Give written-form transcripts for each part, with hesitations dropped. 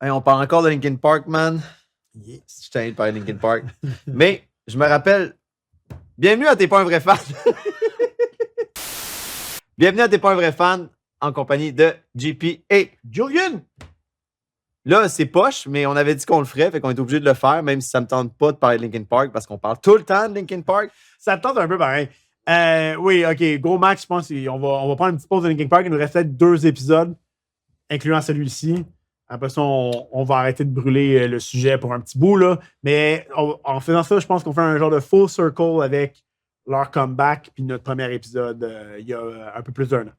Hey, on parle encore de Linkin Park, man. Yes. Je suis tanné de parler de Linkin Park. Mais je me rappelle. Bienvenue à T'es pas un vrai fan. Bienvenue à T'es pas un vrai fan en compagnie de JP et Julian! là, c'est poche, mais on avait dit qu'on le ferait, fait qu'on est obligé de le faire, même si ça me tente pas de parler de Linkin Park parce qu'on parle tout le temps de Linkin Park. Ça te tente un peu pareil. Oui, OK. Gros match, je pense qu'on va prendre une petite pause de Linkin Park. Il nous reste peut-être 2 épisodes, incluant celui-ci. Après ça, on va arrêter de brûler le sujet pour un petit bout, là. Mais en faisant ça, je pense qu'on fait un genre de full circle avec leur comeback puis notre premier épisode il y a un peu plus d'1 an.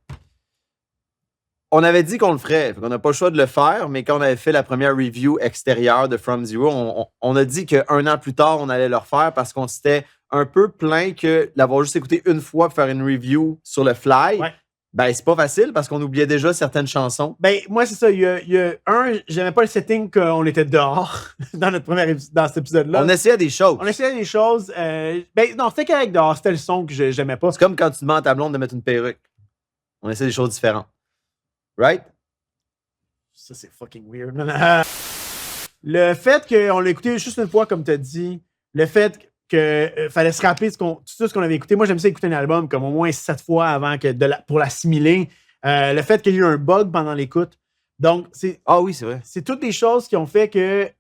On avait dit qu'on le ferait, fait qu'on n'a pas le choix de le faire, mais quand on avait fait la première review extérieure de From Zero, on a dit qu'un an plus tard, on allait le refaire parce qu'on s'était un peu plaint que l'avoir juste écouté une fois pour faire une review sur le fly, Ouais. ben c'est pas facile parce qu'on oubliait déjà certaines chansons. Ben, moi, c'est ça. Il y a j'aimais pas le setting qu'on était dehors dans dans cet épisode-là. On essayait des choses. On essayait des choses. Non, c'était correct dehors. C'était le son que j'aimais pas. C'est comme quand tu demandes à ta blonde de mettre une perruque. On essaie des choses différentes. Right? Ça, c'est fucking weird. Le fait qu'on l'a écouté juste une fois, comme tu as dit, le fait qu'il fallait se rappeler tout ce qu'on avait écouté. Moi, j'aime ça écouter un album comme au moins 7 fois avant pour l'assimiler. Le fait qu'il y ait eu un bug pendant l'écoute. Donc, Ah oui, c'est vrai. c'est toutes des choses qui ont fait que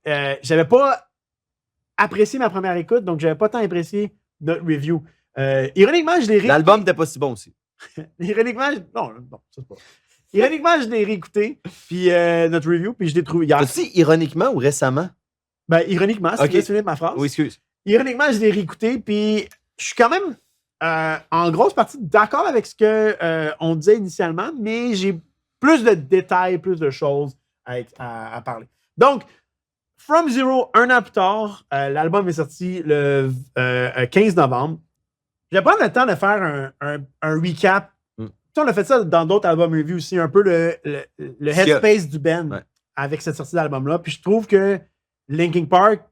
j'avais pas apprécié ma première écoute, donc j'avais pas tant apprécié notre review. Ironiquement, je l'ai réécouté. L'album n'était pas si bon aussi. Ironiquement, non, ça c'est pas. Ironiquement, je l'ai réécouté, puis notre review, puis je l'ai trouvé hier. T'as-tu dit ironiquement ou récemment? Ben, ironiquement, si Ok. tu veux souligner ma phrase. Oui, excuse. Ironiquement, je l'ai réécouté, puis je suis quand même en grosse partie d'accord avec ce qu'on disait initialement, mais j'ai plus de détails, plus de choses à parler. Donc, From Zero, 1 an plus tard, l'album est sorti le 15 novembre. Je vais prendre le temps de faire un recap. On a fait ça dans d'autres albums review aussi, un peu le headspace du band avec cette sortie d'album-là. Puis je trouve que Linkin Park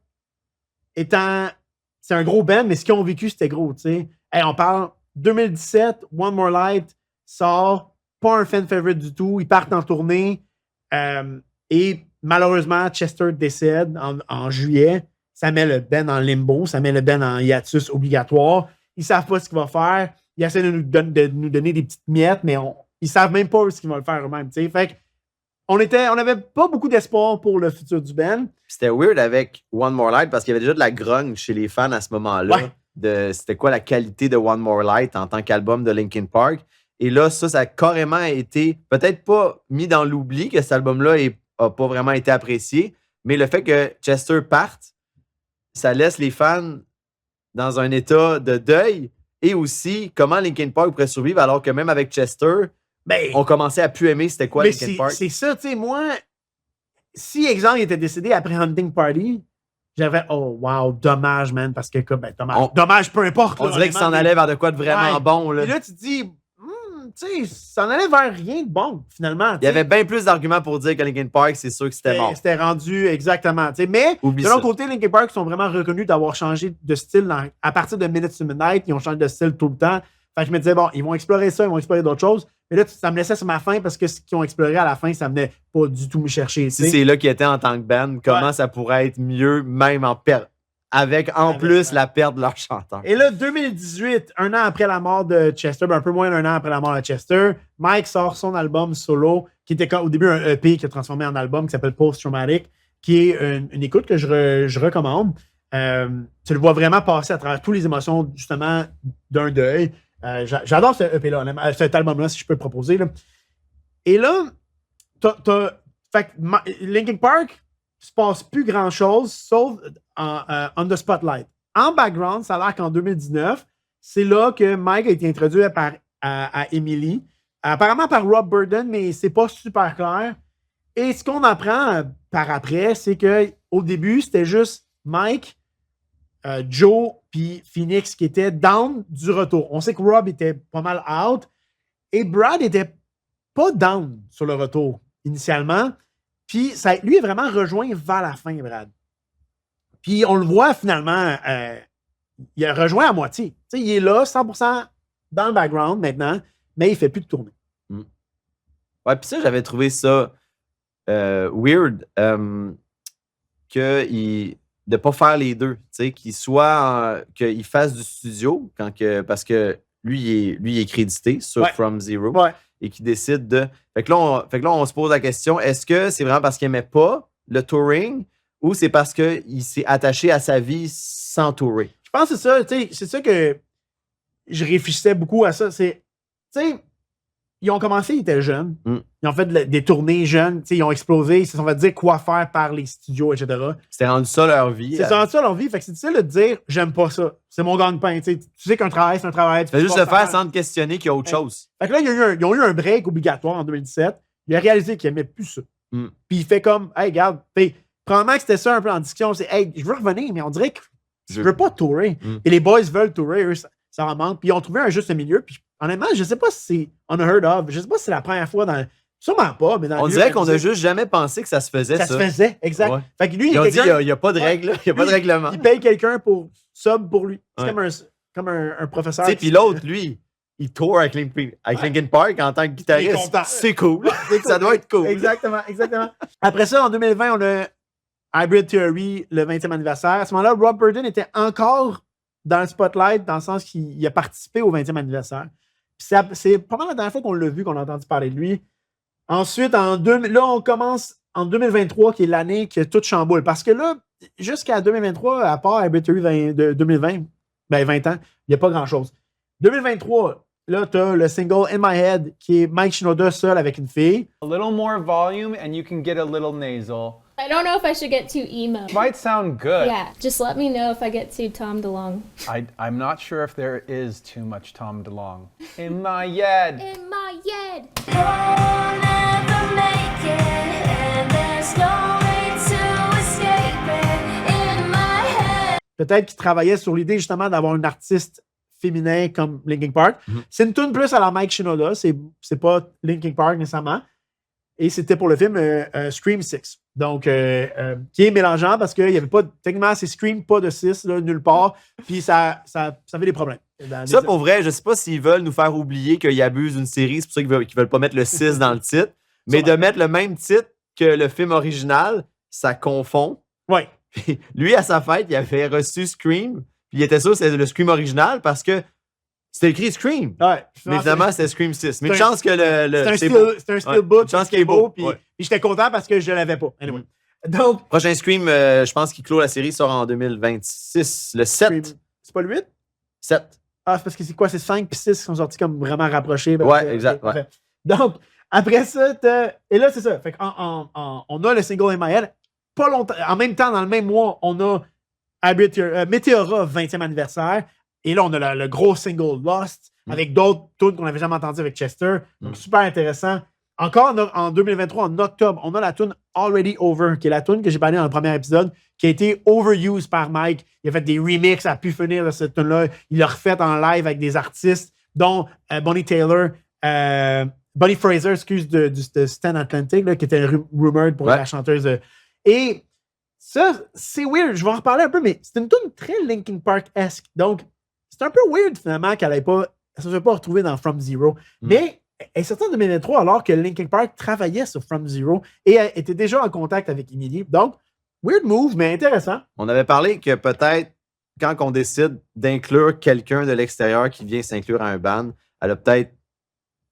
c'est un gros band, mais ce qu'ils ont vécu, c'était gros, tu sais. Hey, on parle 2017, One More Light sort, pas un fan favorite du tout. Ils partent en tournée et malheureusement, Chester décède en juillet. Ça met le band en limbo, ça met le band en hiatus obligatoire. Ils savent pas ce qu'il va faire. Ils essaient de nous donner des petites miettes, mais ils savent même pas ce qu'ils vont le faire eux-mêmes. T'sais. Fait on n'avait pas beaucoup d'espoir pour le futur du band. C'était weird avec One More Light parce qu'il y avait déjà de la grogne chez les fans à ce moment-là. Ouais. C'était quoi la qualité de One More Light en tant qu'album de Linkin Park. Et là, ça a carrément été, peut-être pas mis dans l'oubli que cet album-là n'a pas vraiment été apprécié, mais le fait que Chester parte, ça laisse les fans dans un état de deuil. Et aussi, comment Linkin Park pourrait survivre alors que même avec Chester, on commençait à plus aimer c'était quoi Linkin Park. C'est ça, tu sais, moi, si, exemple, il était décédé après Hunting Party, j'avais, oh, wow, dommage, man, parce que, dommage, peu importe. On dirait qu'il s'en allait vers de quoi de vraiment bon. Là. Et là, tu te dis, tu sais, ça en allait vers rien de bon, finalement. Il y avait bien plus d'arguments pour dire que Linkin Park, c'est sûr que c'était mort. C'était rendu exactement. T'sais. Mais de l'autre côté, Linkin Park sont vraiment reconnus d'avoir changé de style à partir de Minutes to Midnight. Ils ont changé de style tout le temps. Fait que je me disais, bon, ils vont explorer ça, ils vont explorer d'autres choses. Mais là, ça me laissait sur ma faim parce que ce qu'ils ont exploré à la fin, ça venait pas du tout me chercher. Si c'est là qu'ils étaient en tant que band, comment ça pourrait être mieux, même en perte? Avec plus la perte de leur chanteur. Et là, 2018, 1 an après la mort de Chester, un peu moins d'1 an après la mort de Chester, Mike sort son album solo, qui était au début un EP qui a transformé en album, qui s'appelle Post Traumatic, qui est une écoute que je recommande. Tu le vois vraiment passer à travers toutes les émotions, justement, d'un deuil. J'adore ce EP-là, cet album-là, si je peux le proposer. Là. Et là, Linkin Park, il se passe plus grand-chose, sauf on the spotlight. En background, ça a l'air qu'en 2019, c'est là que Mike a été introduit à Emily. Apparemment par Rob Burden, mais c'est pas super clair. Et ce qu'on apprend par après, c'est qu'au début, c'était juste Mike, Joe puis Phoenix qui étaient down du retour. On sait que Rob était pas mal out et Brad était pas down sur le retour initialement. Puis lui est vraiment rejoint vers la fin, Brad. Puis on le voit finalement, il a rejoint à moitié. T'sais, il est là, 100% dans le background maintenant, mais il ne fait plus de tournée. Ouais, puis ça, j'avais trouvé ça weird de ne pas faire les deux. Qu'il fasse du studio parce que lui, il est crédité sur From Zero et qu'il décide de. Fait que là, on se pose la question, est-ce que c'est vraiment parce qu'il n'aimait pas le touring ou c'est parce qu'il s'est attaché à sa vie sans tourer? Je pense que c'est ça. C'est ça que je réfléchissais beaucoup à ça. C'est, ils ont commencé, ils étaient jeunes. Ils ont fait des tournées jeunes. Ils ont explosé. Ils se sont fait dire quoi faire par les studios, etc. C'était rendu ça leur vie. C'est rendu ça leur vie. Fait que c'est difficile de dire j'aime pas ça. C'est mon gagne-pain. Tu sais qu'un travail, c'est un travail. Tu fais juste le faire sans te questionner qu'il y a autre chose. Fait que là, ils ont eu un break obligatoire en 2017. Il a réalisé qu'il aimait plus ça. Puis il fait comme hey, regarde. Probablement que c'était ça un peu en discussion. C'est hey, je veux revenir, mais on dirait que je veux pas tourer. Et les boys veulent tourer. Eux, ça en manque. Puis ils ont trouvé un juste milieu. Puis honnêtement, je sais pas si c'est unheard of. Je sais pas si c'est la première fois dans. Sûrement pas, mais dans on dirait qu'on a juste jamais pensé que ça se faisait, ça. Ça se faisait, exact. Ouais. Fait que lui, ils ont dit il n'y a pas de règle, il n'y a pas de règlement. Il paye quelqu'un pour sub pour lui. C'est comme un professeur. Tu sais, puis l'autre, lui, il tourne avec Linkin Park en tant que guitariste. C'est cool. Ça doit être cool. Exactement. Après ça, en 2020, on a Hybrid Theory, le 20e anniversaire. À ce moment-là, Rob Burton était encore dans le spotlight, dans le sens qu'il a participé au 20e anniversaire. C'est pas mal la dernière fois qu'on l'a vu, qu'on a entendu parler de lui. Ensuite, là, on commence en 2023, qui est l'année que tout chamboule. Parce que là, jusqu'à 2023, à part Hybrid Theory de 2020, 20 ans, il n'y a pas grand-chose. 2023, là, tu as le single In My Head, qui est Mike Shinoda seul avec une fille. A little more volume and you can get a little nasal. I don't know if I should get too emo. Might sound good. Yeah, just let me know if I get too Tom DeLonge. I'm not sure if there is too much Tom DeLonge. In my head. In my head. We'll never make it, and there's no way to escape it. In my head. Peut-être qu'il travaillait sur l'idée justement d'avoir un artiste féminin comme Linkin Park. C'est une tune plus à la Mike Shinoda, c'est pas Linkin Park nécessairement. Et c'était pour le film Scream 6. Donc, qui est mélangeant parce qu'il n'y avait pas, techniquement, c'est Scream, pas de 6, là, nulle part. Puis ça fait des problèmes. Ça, pour vrai, je ne sais pas s'ils veulent nous faire oublier qu'ils abusent d'une série. C'est pour ça qu'ils ne veulent pas mettre le 6 dans le titre. Mais de mettre le même titre que le film original, ça confond. Oui. Lui, à sa fête, il avait reçu Scream. Puis il était sûr que c'était le Scream original parce que c'était écrit Scream. Ouais, mais évidemment, c'était Scream 6. Mais une chance que c'est un steelbook. Une chance qu'il est beau. Puis j'étais content parce que je ne l'avais pas. Anyway. Donc, prochain Scream, je pense qu'il clôt la série, sort en 2026. Le 7. Scream. C'est pas le 8? 7. Ah, c'est parce que c'est quoi? C'est 5 puis 6 qui sont sortis comme vraiment rapprochés. Ouais, exact. Ouais. Donc, après ça, et là, c'est ça. Fait on a le single In My Head. Pas longtemps. En même temps, dans le même mois, on a Meteora 20e anniversaire. Et là, on a le gros single Lost avec d'autres tunes qu'on n'avait jamais entendues avec Chester. Donc, super intéressant. Encore en 2023, en octobre, on a la tune Already Over, qui est la tune que j'ai parlé dans le premier épisode, qui a été overused par Mike. Il a fait des remixes à pu finir de cette tune-là. Il l'a refait en live avec des artistes, dont Bonnie Fraser, de Stan Atlantic, là, qui était rumored pour la chanteuse. Et ça, c'est weird. Je vais en reparler un peu, mais c'est une tune très Linkin Park-esque. Donc, c'est un peu weird, finalement, qu'elle ne se soit pas retrouvée dans From Zero. Mais elle est sortie en 2023, alors que Linkin Park travaillait sur From Zero et était déjà en contact avec Emily. Donc, weird move, mais intéressant. On avait parlé que peut-être, quand on décide d'inclure quelqu'un de l'extérieur qui vient s'inclure à un band, elle a peut-être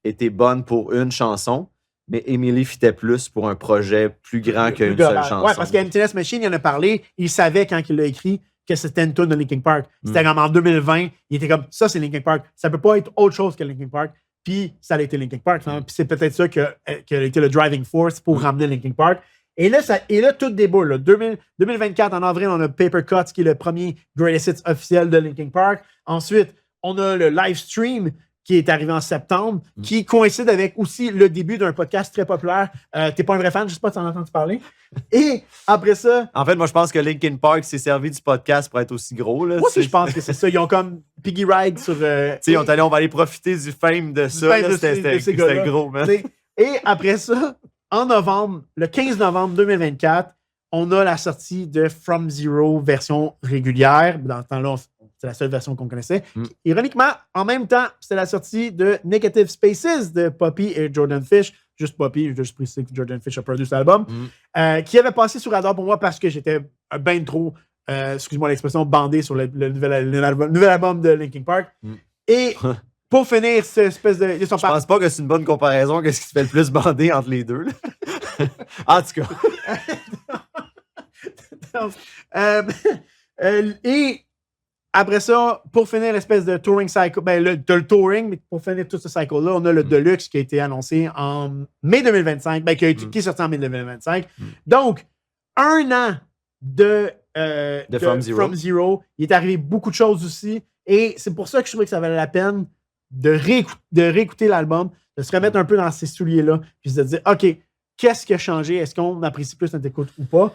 été bonne pour une chanson, mais Emily fitait plus pour un projet plus grand qu'une seule chanson. Oui, parce qu'Emptiness Machine, il en a parlé, il savait quand il l'a écrit que c'était une tune de Linkin Park. C'était comme en 2020, il était comme, ça c'est Linkin Park, ça peut pas être autre chose que Linkin Park. Puis ça a été Linkin Park. Puis c'est peut-être ça qui a été le driving force pour ramener Linkin Park. Et là, tout déboule. Là. 2024, en avril, on a Paper Cuts, qui est le premier Greatest Hits officiel de Linkin Park. Ensuite, on a le live stream qui est arrivé en septembre, qui coïncide avec aussi le début d'un podcast très populaire. T'es pas un vrai fan, je sais pas si t'en as entendu parler. Et après ça... En fait, moi, je pense que Linkin Park s'est servi du podcast pour être aussi gros. Là. Moi aussi, je pense que c'est ça. Ils ont comme Piggy Ride sur... on va aller profiter du fame de ça. C'était gros, man. Et après ça, en novembre, le 15 novembre 2024, on a la sortie de From Zero version régulière. Dans ce temps-là, c'est la seule version qu'on connaissait. Ironiquement, en même temps, c'était la sortie de Negative Spaces de Poppy et Jordan Fish. juste Poppy, juste précisé que Jordan Fish a produit cet album, Mm. qui avait passé sous radar pour moi parce que j'étais ben trop, excuse-moi l'expression, bandé sur le nouvel album de Linkin Park. Mm. Et pour finir, cette espèce de. Ils sont Je pense pas que c'est une bonne comparaison. Qu'est-ce qui te fait le plus bander entre les deux? Là? En tout cas. Et après ça, pour finir l'espèce de touring cycle, t'as le touring, mais pour finir tout ce cycle-là, on a le Deluxe qui a été annoncé en mai 2025, qui est sorti en mai 2025. Donc, 1 an de From Zero. Il est arrivé beaucoup de choses aussi. Et c'est pour ça que je trouvais que ça valait la peine de réécouter l'album, de se remettre un peu dans ces souliers-là, puis de se dire, OK, qu'est-ce qui a changé? Est-ce qu'on apprécie plus notre écoute ou pas?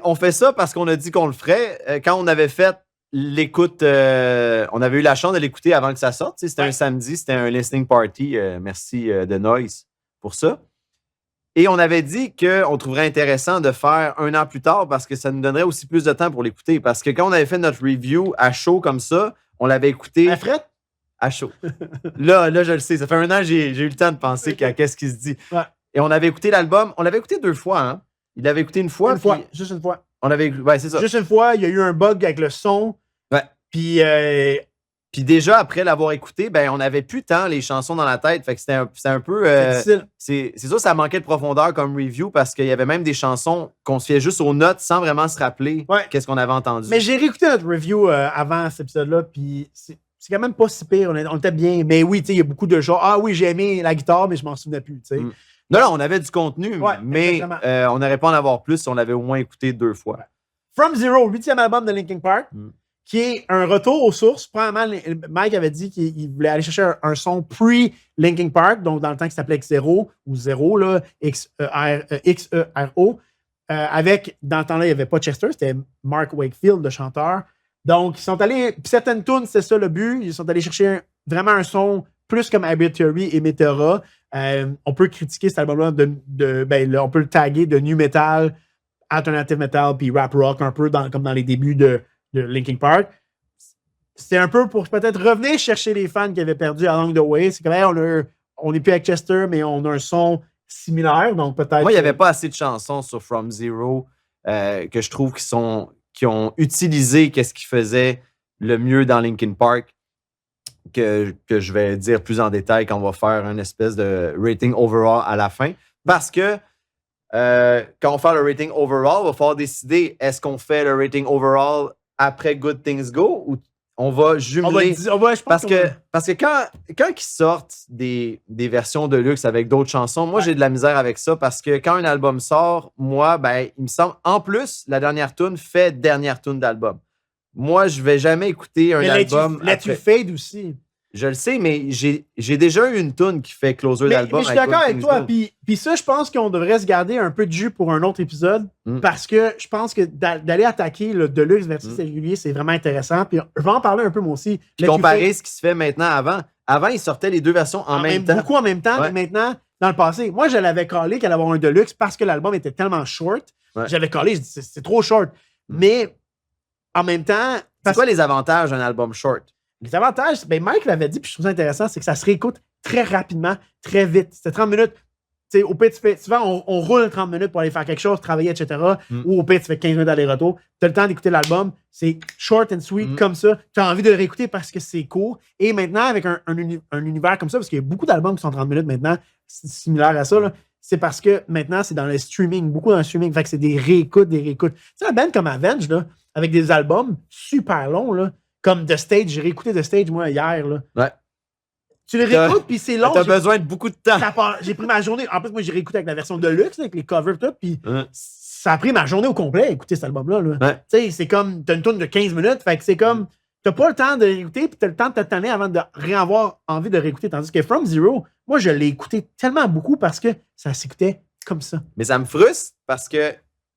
On fait ça parce qu'on a dit qu'on le ferait. Quand on avait fait l'écoute, on avait eu la chance de l'écouter avant que ça sorte. C'était un samedi, c'était un listening party. Merci de Noise pour ça. Et on avait dit qu'on trouverait intéressant de faire 1 an plus tard parce que ça nous donnerait aussi plus de temps pour l'écouter. Parce que quand on avait fait notre review à chaud comme ça, on l'avait écouté à chaud. là, je le sais. Ça fait 1 an, j'ai eu le temps de penser à qu'est-ce qui se dit. Ouais. Et on avait écouté l'album. On l'avait écouté 2 fois. Hein? Il l'avait écouté une fois. Juste une fois. C'est ça. Juste une fois, il y a eu un bug avec le son. Ouais. Puis déjà, après l'avoir écouté, on n'avait plus tant les chansons dans la tête. Fait que c'était un peu. c'est difficile. C'est sûr, ça manquait de profondeur comme review parce qu'il y avait même des chansons qu'on se fiait juste aux notes sans vraiment se rappeler qu'est-ce qu'on avait entendu. Mais j'ai réécouté notre review avant cet épisode-là, puis c'est quand même pas si pire. On était bien. Mais oui, il y a beaucoup de gens. Ah oui, j'ai aimé la guitare, mais je m'en souvenais plus. Non, on avait du contenu, mais on n'aurait pas en avoir plus si on l'avait au moins écouté 2 fois. From Zero, 8e album de Linkin Park, qui est un retour aux sources. Premièrement, Mike avait dit qu'il voulait aller chercher un son pre-Linkin Park, donc dans le temps qui s'appelait X0 ou Zero, là, X-E-R-O. Avec, dans le temps-là, il n'y avait pas Chester, c'était Mark Wakefield, le chanteur. Donc, ils sont allés. Puis certaines tunes, c'est ça le but. Ils sont allés chercher vraiment un son plus comme Habit Theory et Meteora. On peut critiquer cet album-là on peut le taguer de new metal, alternative metal, puis rap rock, un peu comme dans les débuts de Linkin Park. C'était un peu pour peut-être revenir chercher les fans qui avaient perdu Along the Way. C'est comme, on n'est plus avec Chester, mais on a un son similaire, donc peut-être. Moi, il n'y avait pas assez de chansons sur From Zero que je trouve qui ont utilisé qu'est-ce qui faisait le mieux dans Linkin Park. Que je vais dire plus en détail quand on va faire une espèce de rating overall à la fin. Parce que quand on fait le rating overall, il va falloir décider est-ce qu'on fait le rating overall après Good Things Go ou on va jumeler. Parce que quand ils sortent des versions de luxe avec d'autres chansons, moi j'ai de la misère avec ça parce que quand un album sort, moi, il me semble, en plus, la dernière tune fait dernière tune d'album. Moi, je vais jamais écouter un album. Let You Fade aussi. Je le sais, mais j'ai déjà eu une toune qui fait closer d'album. Mais je suis d'accord avec toi. Puis ça, je pense qu'on devrait se garder un peu de jus pour un autre épisode parce que je pense que d'aller attaquer le Deluxe versus régulier, c'est vraiment intéressant. Puis je vais en parler un peu moi aussi. Puis comparer ce qui se fait maintenant avant. Avant, ils sortaient les 2 versions en même temps. Beaucoup en même temps, mais maintenant, dans le passé, moi, je l'avais callé qu'elle allait avoir un Deluxe parce que l'album était tellement short. Ouais. J'avais callé, je dis c'est trop short. Mais en même temps. C'est quoi les avantages d'un album short? Les avantages, Mike l'avait dit, puis je trouve ça intéressant, c'est que ça se réécoute très rapidement, très vite. C'était 30 minutes. T'sais, au pire, souvent, on roule 30 minutes pour aller faire quelque chose, travailler, etc. Ou au pire, tu fais 15 minutes d'aller-retour. Tu as le temps d'écouter l'album. C'est short and sweet comme ça. Tu as envie de le réécouter parce que c'est court. Et maintenant, avec un univers comme ça, parce qu'il y a beaucoup d'albums qui sont 30 minutes maintenant, similaires à ça, là, c'est parce que maintenant, c'est dans le streaming, beaucoup dans le streaming. Fait que c'est des réécoutes. Tu sais, un band comme Avenge, là, avec des albums super longs, là, comme The Stage, j'ai réécouté The Stage, moi, hier. Là. Ouais. Tu le réécoutes, puis c'est long. T'as besoin de beaucoup de temps. J'ai pris ma journée. En plus, moi, j'ai réécouté avec la version Deluxe, avec les covers et tout, puis ça a pris ma journée au complet à écouter cet album-là. Là. Ouais. Tu sais, c'est comme, t'as une tourne de 15 minutes, fait que c'est comme, t'as pas le temps de réécouter, puis t'as le temps de te tanner avant de réavoir envie de réécouter. Tandis que From Zero, moi, je l'ai écouté tellement beaucoup parce que ça s'écoutait comme ça. Mais ça me frustre parce que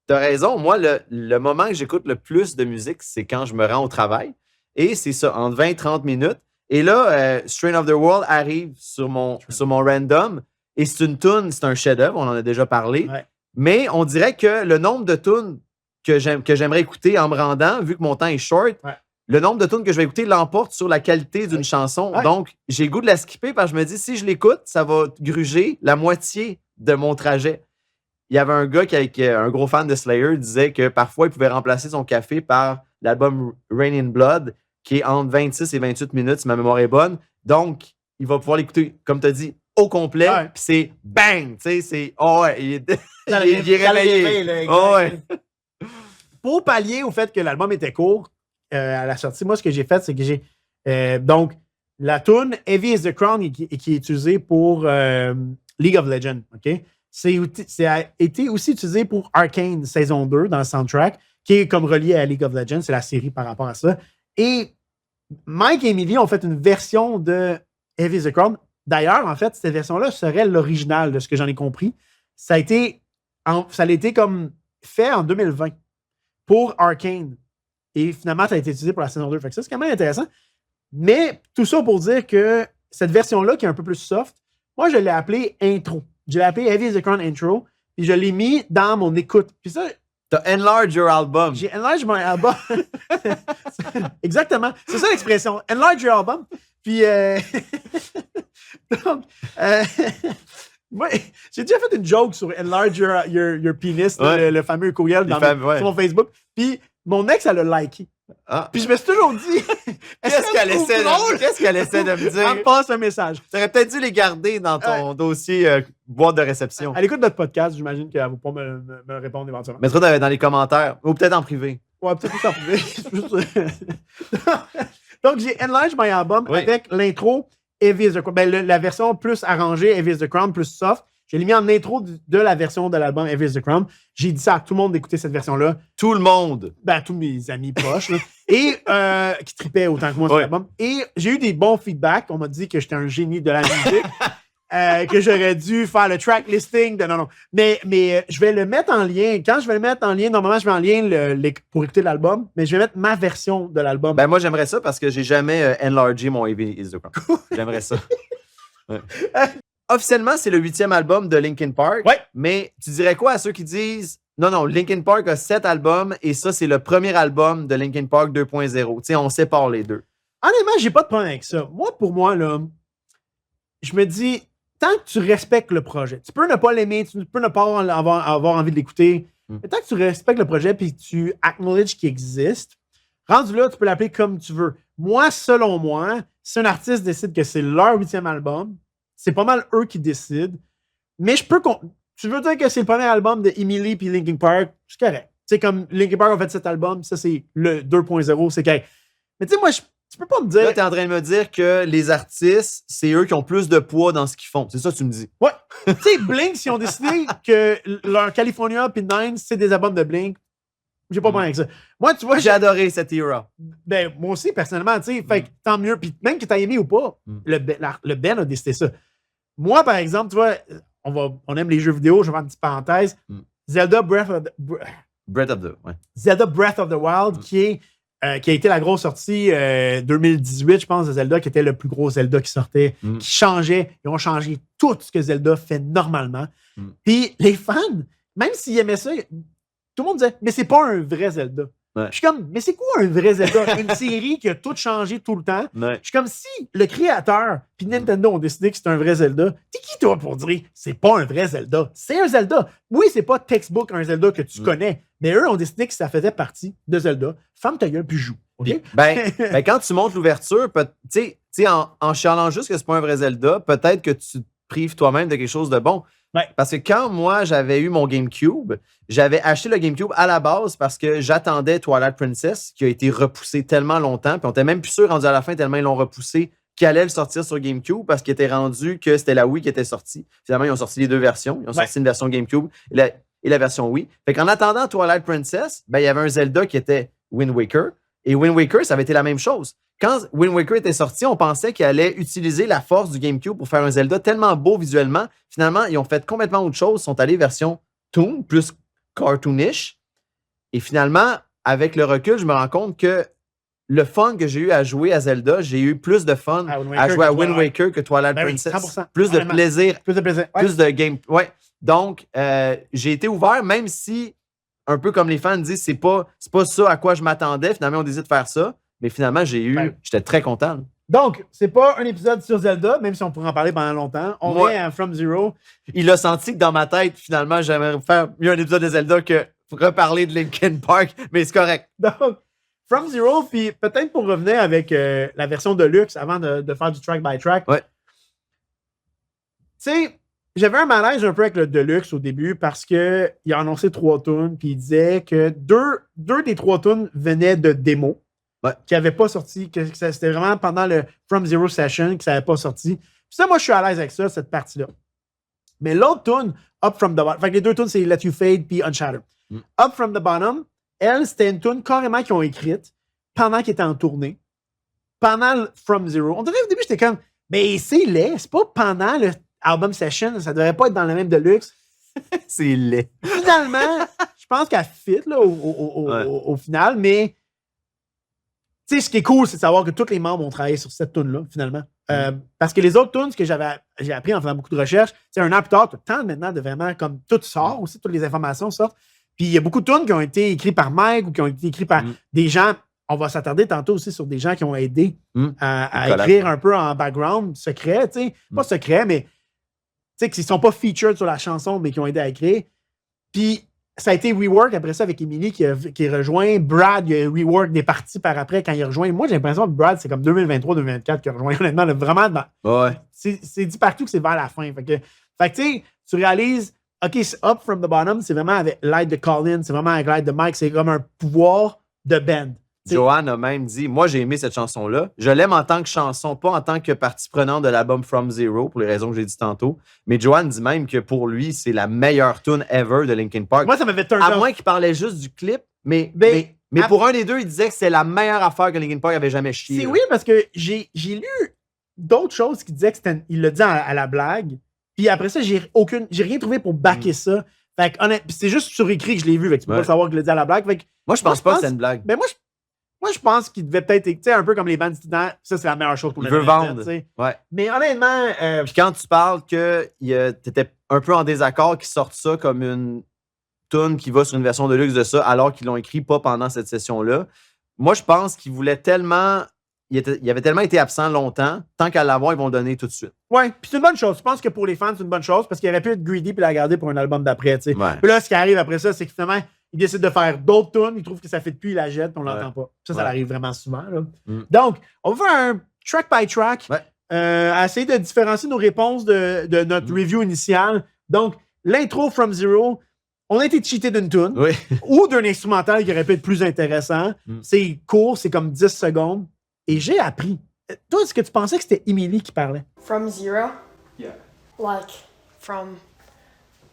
t'as raison. Moi, le moment que j'écoute le plus de musique, c'est quand je me rends au travail. Et c'est ça, entre 20 et 30 minutes. Et là, Strain of the World arrive sur mon random. Et c'est une tune, c'est un chef-d'œuvre, on en a déjà parlé. Ouais. Mais on dirait que le nombre de tunes que j'aimerais écouter en me rendant, vu que mon temps est short, le nombre de tunes que je vais écouter l'emporte sur la qualité d'une chanson. Ouais. Donc, j'ai le goût de la skipper parce que je me dis, si je l'écoute, ça va gruger la moitié de mon trajet. Il y avait un gars qui est un gros fan de Slayer, disait que parfois, il pouvait remplacer son café par l'album Rain in Blood, qui est entre 26 et 28 minutes, si ma mémoire est bonne. Donc, il va pouvoir l'écouter, comme tu as dit, au complet. Ouais. Puis c'est bang! Tu sais, c'est. Oh ouais, il est Ça il est ça le réveillé. réveille, là, exact. Oh ouais. Pour pallier au fait que l'album était court à la sortie, moi, ce que j'ai fait, c'est que j'ai. Donc, la tune Heavy is the Crown qui est utilisée pour League of Legends. OK? Ça a été aussi utilisé pour Arcane saison 2 dans le soundtrack, qui est comme relié à League of Legends. C'est la série par rapport à ça. Et Mike et Emily ont fait une version de Heavy is the Crown. D'ailleurs, en fait, cette version-là serait l'original de ce que j'en ai compris. Ça a été comme fait en 2020 pour Arcane. Et finalement, ça a été utilisé pour la saison 2. Fait que ça, c'est quand même intéressant. Mais tout ça pour dire que cette version-là, qui est un peu plus soft, moi, je l'ai appelée intro. Je l'ai appelée Heavy is the Crown intro. Puis je l'ai mis dans mon écoute. Puis ça, T'as enlarge your album. j'ai enlarge mon album. Exactement. C'est ça l'expression. Enlarge your album. Puis, donc, moi, j'ai déjà fait une joke sur enlarge your penis, Ouais. le fameux courriel dans ouais. sur mon Facebook. Puis, mon ex, elle l'a liké. Ah. Puis, je me suis toujours dit, Qu'est-ce qu'elle essaie de me Elle me dire? passe un message. T'aurais peut-être dû les garder dans ton dossier boîte de réception. Elle écoute notre podcast, j'imagine qu'elle va pas me répondre éventuellement. Mets-toi dans les commentaires. Ou peut-être en privé. Ouais, peut-être plus en privé. Donc, j'ai Enlarge My Album Oui. avec l'intro Heavy is the Crown. Ben, la version plus arrangée, Heavy is the Crown, plus soft. Je l'ai mis en intro de la version de l'album Heavy is the Crown. J'ai dit ça à tout le monde d'écouter cette version-là. Tout le monde. Ben, à tous mes amis proches. Là. Et qui tripaient autant que moi sur Oui. l'album. Et j'ai eu des bons feedbacks. On m'a dit que j'étais un génie de la musique. Que j'aurais dû faire le track listing. Non. Mais je vais le mettre en lien. Quand je vais le mettre en lien, normalement, je mets en lien pour écouter l'album, mais je vais mettre ma version de l'album. Ben moi, j'aimerais ça parce que j'ai jamais enlargé mon Heavy is the Crown. J'aimerais ça. Ouais. Officiellement, c'est le 8e album de Linkin Park. Ouais. Mais tu dirais quoi à ceux qui disent non, Linkin Park a 7 albums et ça, c'est le premier album de Linkin Park 2.0. Tu sais, on sépare les deux. Honnêtement, j'ai pas de problème avec ça. Pour moi, là, je me dis, tant que tu respectes le projet, tu peux ne pas l'aimer, tu peux ne pas avoir envie de l'écouter, mais tant que tu respectes le projet puis que tu acknowledges qu'il existe, rendu là, tu peux l'appeler comme tu veux. Moi, selon moi, si un artiste décide que c'est leur 8e album, c'est pas mal eux qui décident. Mais tu veux dire que c'est le premier album de Emily puis Linkin Park, c'est correct. Tu sais, comme Linkin Park a fait cet album, ça c'est le 2.0, c'est correct. Mais tu sais, moi, tu peux pas me dire. Là, tu es en train de me dire que les artistes, c'est eux qui ont plus de poids dans ce qu'ils font. C'est ça que tu me dis. Ouais. Tu sais, Blink, si on décidé que leur California puis Nine, c'est des albums de Blink, j'ai pas de problème avec ça. Moi, tu vois, J'ai adoré cette era. ben, moi aussi, personnellement, tu sais, fait que tant mieux. Puis même que t'as aimé ou pas, le Ben a décidé ça. Moi, par exemple, tu vois, on aime les jeux vidéo, je vais faire une petite parenthèse. Zelda Breath of the Wild, qui a été la grosse sortie 2018, je pense, de Zelda, qui était le plus gros Zelda qui sortait, qui changeait. Ils ont changé tout ce que Zelda fait normalement. Puis les fans, même s'ils aimaient ça, tout le monde disait, mais c'est pas un vrai Zelda. Ouais. Je suis comme, mais c'est quoi un vrai Zelda? Une série qui a tout changé tout le temps. Ouais. Je suis comme, si le créateur puis Nintendo ont décidé que c'est un vrai Zelda, t'es qui toi pour dire c'est pas un vrai Zelda? C'est un Zelda. Oui, c'est pas textbook un Zelda que tu connais, mais eux ont décidé que ça faisait partie de Zelda. Ferme ta gueule puis joue. OK? Puis, ben, quand tu montes l'ouverture, tu sais, en chialant juste que c'est pas un vrai Zelda, peut-être que tu te prives toi-même de quelque chose de bon. Ouais. Parce que quand moi, j'avais eu mon GameCube, j'avais acheté le GameCube à la base parce que j'attendais Twilight Princess, qui a été repoussé tellement longtemps, puis on était même plus sûr, rendu à la fin, tellement ils l'ont repoussé, qu'il allait le sortir sur GameCube parce qu'il était rendu que c'était la Wii qui était sortie. Finalement, ils ont sorti les deux versions. Ils ont sorti une version GameCube et la version Wii. Fait qu'en attendant Twilight Princess, ben, il y avait un Zelda qui était Wind Waker. Et Wind Waker, ça avait été la même chose. Quand Wind Waker était sorti, on pensait qu'il allait utiliser la force du GameCube pour faire un Zelda tellement beau visuellement. Finalement, ils ont fait complètement autre chose. Ils sont allés version toon, plus cartoonish. Et finalement, avec le recul, je me rends compte que le fun que j'ai eu à jouer à Zelda, j'ai eu plus de fun à jouer à Wind Waker que Twilight Ben oui, Princess. 100%. Plus de Vraiment. plaisir, Plus de plaisir. Ouais. plus de game. Ouais. Donc, j'ai été ouvert, même si, un peu comme les fans disent, c'est pas ça à quoi je m'attendais. Finalement, on décide de faire ça. Mais finalement, Ben. j'étais très content. Donc, c'est pas un épisode sur Zelda, même si on pourrait en parler pendant longtemps. On Moi- est à From Zero. Il a senti que dans ma tête, finalement, j'aimerais faire mieux un épisode de Zelda que reparler de Linkin Park, mais c'est correct. Donc, From Zero, puis peut-être pour revenir avec la version de luxe avant de faire du track by track. Ouais. Tu sais, j'avais un malaise un peu avec le Deluxe au début parce qu'il a annoncé 3 tunes, puis il disait que deux des 3 tunes venaient de démos qui n'avaient pas sorti, que c'était vraiment pendant le From Zero Session que ça n'avait pas sorti. Puis ça, moi, je suis à l'aise avec ça, cette partie-là. Mais l'autre tune, Up From the Bottom, fait que les 2 tunes, c'est Let You Fade puis Unshattered. Up From the Bottom, elle, c'était une tune carrément qu'ils ont écrite pendant qu'ils étaient en tournée, pendant le From Zero. On dirait au début, j'étais comme, mais c'est laid, c'est pas pendant le album session, ça devrait pas être dans le même Deluxe. C'est laid. Finalement, je pense qu'elle fit là, au final, mais tu sais, ce qui est cool, c'est de savoir que tous les membres ont travaillé sur cette tune-là, finalement. Parce que les autres tunes, ce que j'ai appris en faisant beaucoup de recherches, c'est un an plus tard, tu as le temps maintenant de vraiment, comme tout sort aussi, toutes les informations sortent. Puis il y a beaucoup de tunes qui ont été écrites par Mike ou qui ont été écrites par des gens. On va s'attarder tantôt aussi sur des gens qui ont aidé à écrire un peu en background secret, tu sais. Pas secret, mais tu sais, qui ne sont pas featured sur la chanson, mais qui ont aidé à écrire. Puis ça a été rework après ça avec Emily qui rejoint. Brad, il a rework des parties par après quand il rejoint. Moi, j'ai l'impression que Brad, c'est comme 2023-2024 qu'il a rejoint. Honnêtement, là, vraiment, Ouais. c'est dit partout que c'est vers la fin. Fait que tu sais, tu réalises, OK, c'est Up From the Bottom, c'est vraiment avec l'aide de Colin, c'est vraiment avec l'aide de Mike, c'est comme un pouvoir de band. T'sais, Joanne a même dit, moi j'ai aimé cette chanson-là. Je l'aime en tant que chanson, pas en tant que partie prenante de l'album From Zero, pour les raisons que j'ai dit tantôt. Mais Joanne dit même que pour lui, c'est la meilleure tune ever de Linkin Park. moi, ça m'avait turn À off. moins qu'il parlait juste du clip, mais à- pour un des deux, il disait que c'est la meilleure affaire que Linkin Park avait jamais chié. C'est là. oui, parce que j'ai lu d'autres choses qui disaient que il l'a dit à la blague. Puis après ça, j'ai rien trouvé pour backer ça. Fait que honnêtement, c'est juste sur écrit que je l'ai vu. Fait que tu peux pas savoir qu'il l'a dit à la blague. Fait que, Moi, je pense pas que c'est une blague. ben moi, je pense qu'il devait peut-être, tu sais, un peu comme les bands dissidents, ça, c'est la meilleure chose pour Il le veut planète, vendre. tu sais. Ouais. Mais honnêtement, Puis quand tu parles que t'étais un peu en désaccord qu'ils sortent ça comme une tune qui va sur une version de luxe de ça, alors qu'ils l'ont écrit pas pendant cette session-là, moi, je pense qu'ils voulaient tellement... Il avait tellement été absent longtemps, tant qu'à l'avoir, ils vont le donner tout de suite. ouais, puis c'est une bonne chose. Je pense que pour les fans, c'est une bonne chose parce qu'il aurait pu être greedy puis la garder pour un album d'après, tu sais. Ouais. Puis là, ce qui arrive après ça, c'est que finalement, il décide de faire d'autres tunes, il trouve que ça fait plus, il la jette, puis on l'entend pas. Ça arrive vraiment souvent, là. Donc, on va faire un track by track, à essayer de différencier nos réponses de notre review initiale. Donc, l'intro From Zero, on a été cheaté d'une tune Oui. ou d'un instrumental qui aurait pu être plus intéressant. C'est court, c'est comme 10 secondes. Et j'ai appris. Toi, est-ce que tu pensais que c'était Emily qui parlait? From zero? Yeah. Like, from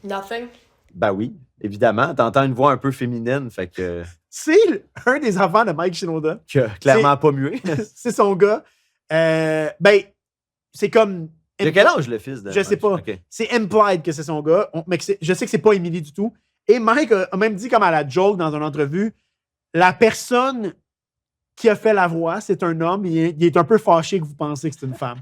nothing? Ben oui, évidemment. T'entends une voix un peu féminine, fait que C'est un des enfants de Mike Shinoda. clairement pas muet. C'est son gars. Ben, c'est comme. De quel âge le fils de Je sais pas. Ok. C'est implied que c'est son gars, mais je sais que c'est pas Emily du tout. Et Mike a même dit, comme à la joke dans une entrevue, la personne qui a fait la voix, c'est un homme, il est un peu fâché que vous pensez que c'est une femme.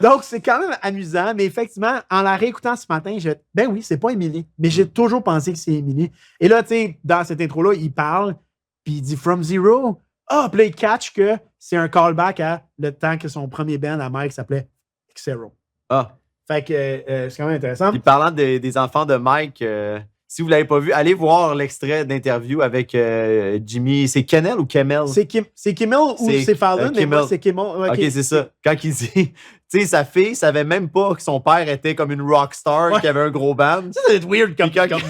Donc, c'est quand même amusant, mais effectivement, en la réécoutant ce matin, ben oui, c'est pas Emily, mais j'ai toujours pensé que c'est Emily. Et là, tu sais, dans cette intro-là, il parle, puis il dit From Zero. Ah, puis là, il catch que c'est un callback à le temps que son premier band à Mike s'appelait Xero. Ah. Fait que c'est quand même intéressant. Puis parlant des enfants de Mike, si vous ne l'avez pas vu, allez voir l'extrait d'interview avec Jimmy. C'est Kennel ou Kemmel? C'est Kimmel ou c'est Fallon, mais moi, c'est Kimmel. OK, c'est ça. Quand il dit, tu sais, sa fille savait même pas que son père était comme une rockstar, qu'il avait un gros band. Ça doit être weird comme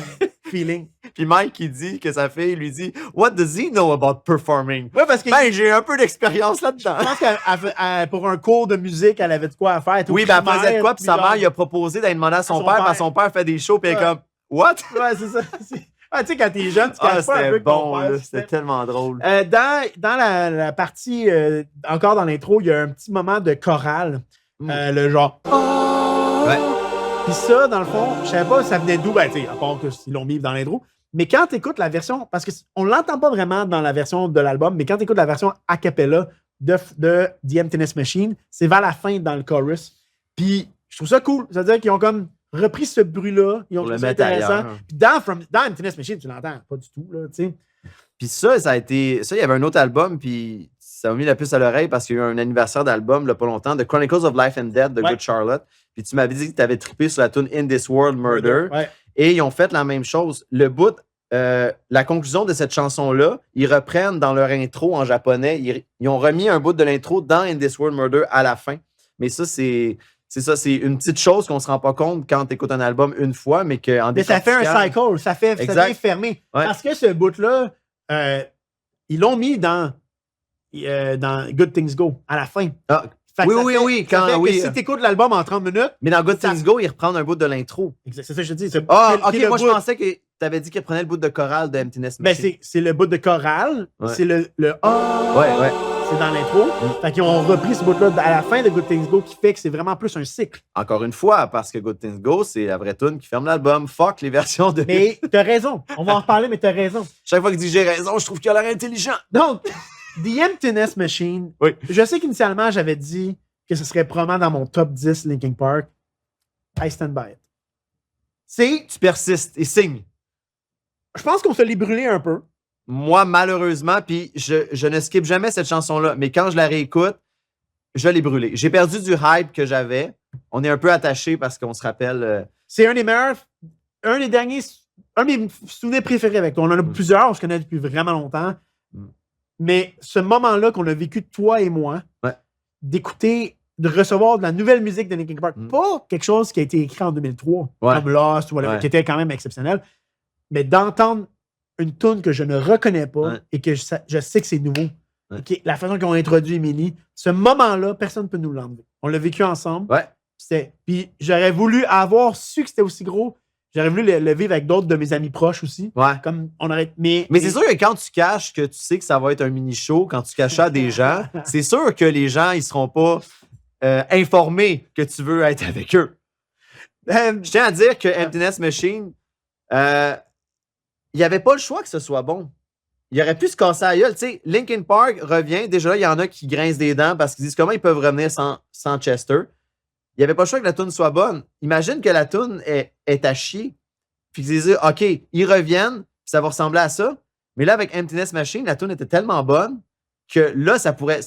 feeling. Puis Mike, il dit que sa fille lui dit « What does he know about performing? » Ouais, parce que Ben, j'ai un peu d'expérience là-dedans. je pense qu'elle pour un cours de musique, elle avait de quoi à faire. Oui, ben elle faisait de quoi, puis sa mère, il a proposé d'aller demander à son père, parce que son père fait des shows, puis elle est comme « What? » Ouais, c'est ça. Ah, tu sais, quand t'es jeune, tu Ah, caches pas un c'était peu que ton bon, père, là. C'était tellement drôle. Dans la partie, encore dans l'intro, il y a un petit moment de chorale. Le genre. Ouais. Puis ça, dans le fond, je savais pas ça venait d'où, ben, tu sais, à part qu'ils l'ont mis dans l'intro. Mais quand tu écoutes la version, parce qu'on l'entend pas vraiment dans la version de l'album, mais quand tu écoutes la version a cappella de The Emptiness Machine, c'est vers la fin dans le chorus. Puis je trouve ça cool. C'est-à-dire qu'ils ont comme repris ce bruit-là. Ils ont Pour le trouvé ça mettre intéressant. ailleurs. Puis dans Emptiness Machine, tu l'entends pas du tout. Là, tu sais. Puis ça, il y avait un autre album, puis ça m'a mis la puce à l'oreille parce qu'il y a eu un anniversaire d'album, il y a pas longtemps, The Chronicles of Life and Death de Ouais. Good Charlotte. Puis tu m'avais dit que tu avais trippé sur la tune In This World Murder. Ouais. Et ils ont fait la même chose. Le bout, la conclusion de cette chanson-là, ils reprennent dans leur intro en japonais. Ils ont remis un bout de l'intro dans In This World Murder à la fin. Mais ça, c'est une petite chose qu'on se rend pas compte quand tu écoutes un album une fois, mais qu'en Mais ça fait un décortiquant- cycle. Ça Exact. vient fermer. Ouais. Parce que ce bout-là, ils l'ont mis dans Good Things Go à la fin. Ah, Fait que oui, ça oui, fait- oui, ça quand- fait que oui. si tu écoutes l'album en 30 minutes, mais dans Good Ça- Things Go, ils reprennent un bout de l'intro. c'est ça que je te dis. Ah, c'est ok, le moi je bout- pensais que tu avais dit qu'ils prenaient le bout de chorale de Emptiness Ben, Machine. c'est le bout de chorale. Ouais. C'est le Ah, Ouais. c'est dans l'intro. Fait qu'ils ont repris ce bout-là à la fin de Good Things Go qui fait que c'est vraiment plus un cycle. Encore une fois, parce que Good Things Go, c'est la vraie tune qui ferme l'album. Fuck les versions de. Mais t'as raison. On va en reparler, mais t'as raison. Chaque fois qu'il dit j'ai raison, je trouve qu'il a l'air intelligent. Donc, The Emptiness Machine, Oui. je sais qu'initialement, j'avais dit que ce serait probablement dans mon top 10 Linkin Park. I stand by it. Tu persistes et signes. Je pense qu'on se l'est brûlé un peu. Moi, malheureusement, puis je ne skip jamais cette chanson-là, mais quand je la réécoute, je l'ai brûlée. J'ai perdu du hype que j'avais. On est un peu attaché parce qu'on se rappelle. C'est un des meilleurs, un des derniers, un de mes souvenirs préférés avec toi. On en a plusieurs, on se connaît depuis vraiment longtemps. Mm. Mais ce moment-là qu'on a vécu, toi et moi, Ouais. d'écouter, de recevoir de la nouvelle musique de Linkin Park, Mm. pas quelque chose qui a été écrit en 2003, Ouais. comme Lost, ou whatever, Ouais. qui était quand même exceptionnel, mais d'entendre une tune que je ne reconnais pas Ouais. et que je sais que c'est nouveau. Ouais. Ok, la façon qu'ils ont introduit Emily, ce moment-là, personne ne peut nous l'enlever. On l'a vécu ensemble. Ouais. Puis j'aurais voulu avoir su que c'était aussi gros. J'aurais voulu le vivre avec d'autres de mes amis proches aussi. Ouais. Comme on aurait. Mais Mais c'est sûr que quand tu caches que tu sais que ça va être un mini-show, quand tu caches ça à des gens, c'est sûr que les gens, ils seront pas informés que tu veux être avec eux. Je tiens à dire que Emptiness Machine, il n'y avait pas le choix que ce soit bon. Il aurait pu se casser la gueule. Tu sais, Linkin Park revient. Déjà, il y en a qui grincent des dents parce qu'ils disent comment ils peuvent revenir sans Chester. Il n'y avait pas le choix que la tune soit bonne. Imagine que la tune est à chier. Puis qu'ils disent, OK, ils reviennent, puis ça va ressembler à ça. Mais là, avec Emptiness Machine, la tune était tellement bonne que là, ça pourrait.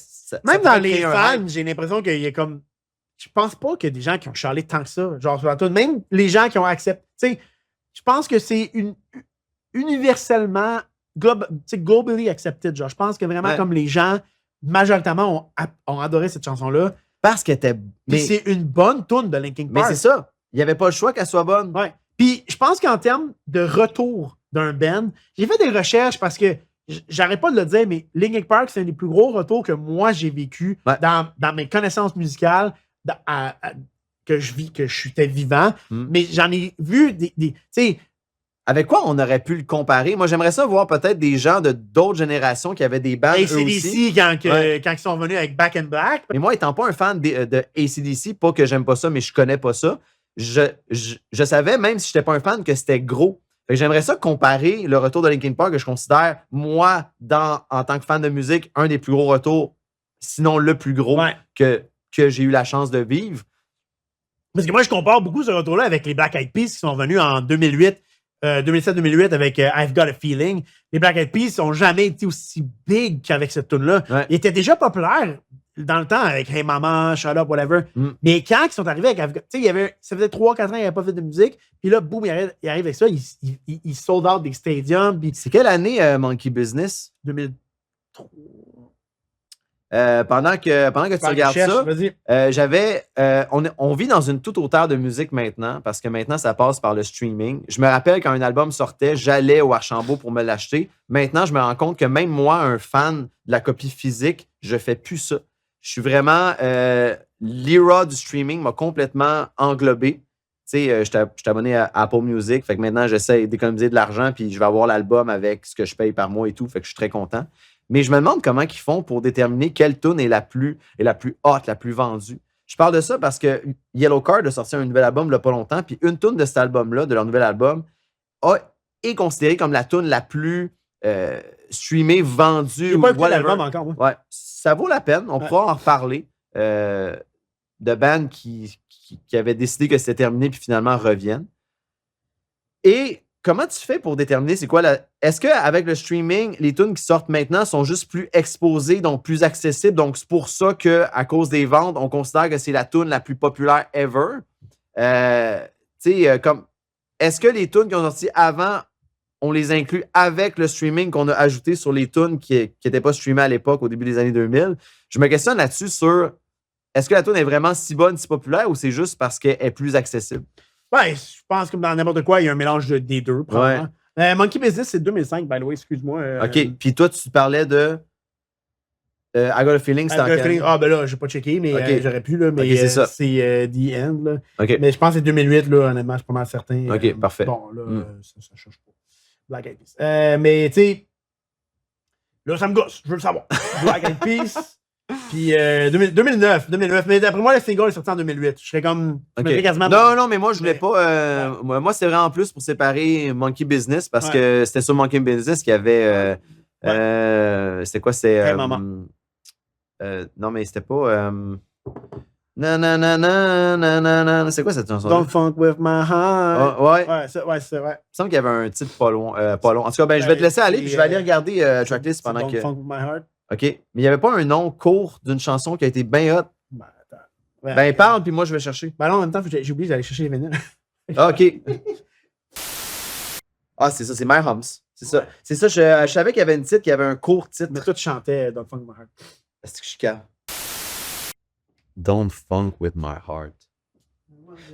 même dans les fans, j'ai l'impression qu'il y a comme. Je pense pas qu'il y a des gens qui ont charlé tant que ça. Genre sur la tune. Même les gens qui ont accepté. Tu sais, je pense que c'est universellement globally accepted. Genre, je pense que vraiment, Ouais. comme les gens majoritairement ont adoré cette chanson-là. Parce qu'elle était. Puis Mais c'est une bonne tune de Linkin Park. c'est ça. Il n'y avait pas le choix qu'elle soit bonne. Ouais. Puis je pense qu'en termes de retour d'un band, j'ai fait des recherches parce que j'arrête pas de le dire, mais Linkin Park, c'est un des plus gros retours que moi j'ai vécu Ouais. dans mes connaissances musicales que j'étais vivant. Mm. Mais j'en ai vu des tu sais, Avec quoi on aurait pu le comparer? Moi, j'aimerais ça voir peut-être des gens de d'autres générations qui avaient des bands eux aussi. AC/DC Ouais. quand ils sont venus avec Back in Black. Mais moi, étant pas un fan de AC/DC, pas que j'aime pas ça, mais je connais pas ça, je savais, même si j'étais pas un fan, que c'était gros. Fait que j'aimerais ça comparer le retour de Linkin Park, que je considère, moi, en tant que fan de musique, un des plus gros retours, sinon le plus gros Ouais. que j'ai eu la chance de vivre. Parce que moi, je compare beaucoup ce retour-là avec les Black Eyed Peas qui sont venus en 2007-2008 avec I've Got a Feeling. Les Black Eyed Peas n'ont jamais été aussi big qu'avec cette tune-là. Ouais. Ils étaient déjà populaires dans le temps avec Hey Mama, Shut Up, whatever. Mm. Mais quand ils sont arrivés avec I've Got... Tu sais, ça faisait 3-4 ans qu'ils n'avaient pas fait de musique. Puis là, boum, ils arrivent avec ça. Ils sold out des stadiums. Puis C'est quelle année, Monkey Business? 2003. Pendant que tu regardes ça, Vas-y. on vit dans une toute hauteur de musique maintenant, parce que maintenant, ça passe par le streaming. Je me rappelle quand un album sortait, j'allais au Archambault pour me l'acheter. Maintenant, je me rends compte que même moi, un fan de la copie physique, je fais plus ça. Je suis vraiment... l'era du streaming m'a complètement englobé. Tu sais, je suis abonné à Apple Music, fait que maintenant, j'essaie d'économiser de l'argent, puis je vais avoir l'album avec ce que je paye par mois et tout, fait que je suis très content. Mais je me demande comment ils font pour déterminer quelle tune est la plus haute, la plus vendue. Je parle de ça parce que Yellowcard a sorti un nouvel album il n'y a pas longtemps, puis une tune de cet album-là, de leur nouvel album, est considérée comme la tune la plus streamée, vendue. J'ai pas écouté whatever. l'album encore, moi. Ouais, ça vaut la peine. On pourra en reparler de bands qui qui avaient décidé que c'était terminé puis finalement reviennent. Et comment tu fais pour déterminer c'est quoi la. Est-ce qu'avec le streaming, les tunes qui sortent maintenant sont juste plus exposées, donc plus accessibles? Donc, c'est pour ça qu'à cause des ventes, on considère que c'est la tune la plus populaire ever. Comme. Est-ce que les tunes qui ont sorti avant, on les inclut avec le streaming qu'on a ajouté sur les tunes qui n'étaient pas streamées à l'époque, au début des années 2000? Je me questionne là-dessus sur est-ce que la tune est vraiment si bonne, si populaire ou c'est juste parce qu'elle est plus accessible? Ouais, je pense que dans n'importe quoi, il y a un mélange des deux, probablement. Monkey Business, c'est 2005, by the way, excuse-moi. OK. Puis toi, tu parlais de I Got a Feeling, c'était en quelle? Ah, ben là, j'ai pas checké, mais Ok. j'aurais pu, là, mais Ok, c'est ça. c'est The End, là. OK. Mais je pense que c'est 2008, là, honnêtement, je suis pas mal certain. Ok, parfait. Bon, là, Mm. ça change pas. Black Eyed Peas. Mais, tu sais, là, ça me gosse, je veux le savoir. Black Eyed Peas, puis 2009. Mais d'après moi, le single est sorti en 2008. Je serais comme... je OK. mettrais quasiment... Non, mais moi, je voulais Mais- pas. Moi, c'était vraiment plus pour séparer Monkey Business parce que c'était sur Monkey Business qu'il y avait. C'était quoi? C'est. Hey, maman. Non, mais c'était pas. Non. C'est quoi cette chanson? Don't funk with my heart. Ouais. Ouais, c'est vrai. Il me semble qu'il y avait un titre pas long. En tout cas, ben, je vais te laisser aller puis je vais aller regarder Tracklist pendant Don't que. funk with my heart. OK. Mais il n'y avait pas un nom court d'une chanson qui a été bien hot. Ben, attends. Ouais. Ben, parle puis moi, je vais chercher. Ben non, en même temps, j'ai oublié d'aller chercher les vinyles. Ah, OK. Ah, c'est ça, c'est My Hums. C'est ça. C'est ça, je savais qu'il y avait une titre, qu'il y avait un court titre. Mais toi, tu chantais Don't funk with my heart. Est-ce que je suis calme? Don't funk with my heart.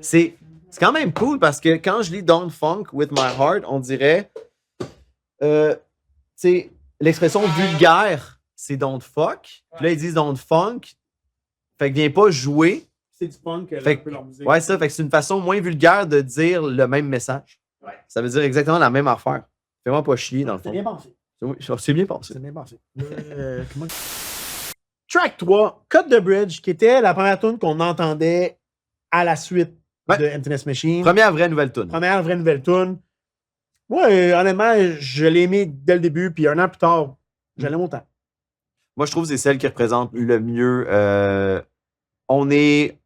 C'est quand même cool parce que quand je lis Don't funk with my heart, on dirait. Tu sais, l'expression vulgaire, c'est don't fuck. Puis là, ils disent don't funk. Fait que viens pas jouer. C'est du funk, Fait un peu leur musique. Ouais, ça. Fait que c'est une façon moins vulgaire de dire le même message. Ouais. Ça veut dire exactement la même affaire. Fais-moi pas chier, dans le C'est fond. bien pensé. Oui, c'est bien pensé. C'est bien pensé. Comment... Track 3, Cut the Bridge, qui était la première tune qu'on entendait à la suite Ouais. de Emptiness Machine. Première vraie nouvelle tune. Première vraie nouvelle tune. Moi, honnêtement, je l'ai aimé dès le début, puis un an plus tard, je l'aime autant. Moi, je trouve que c'est celle qui représente le mieux. On est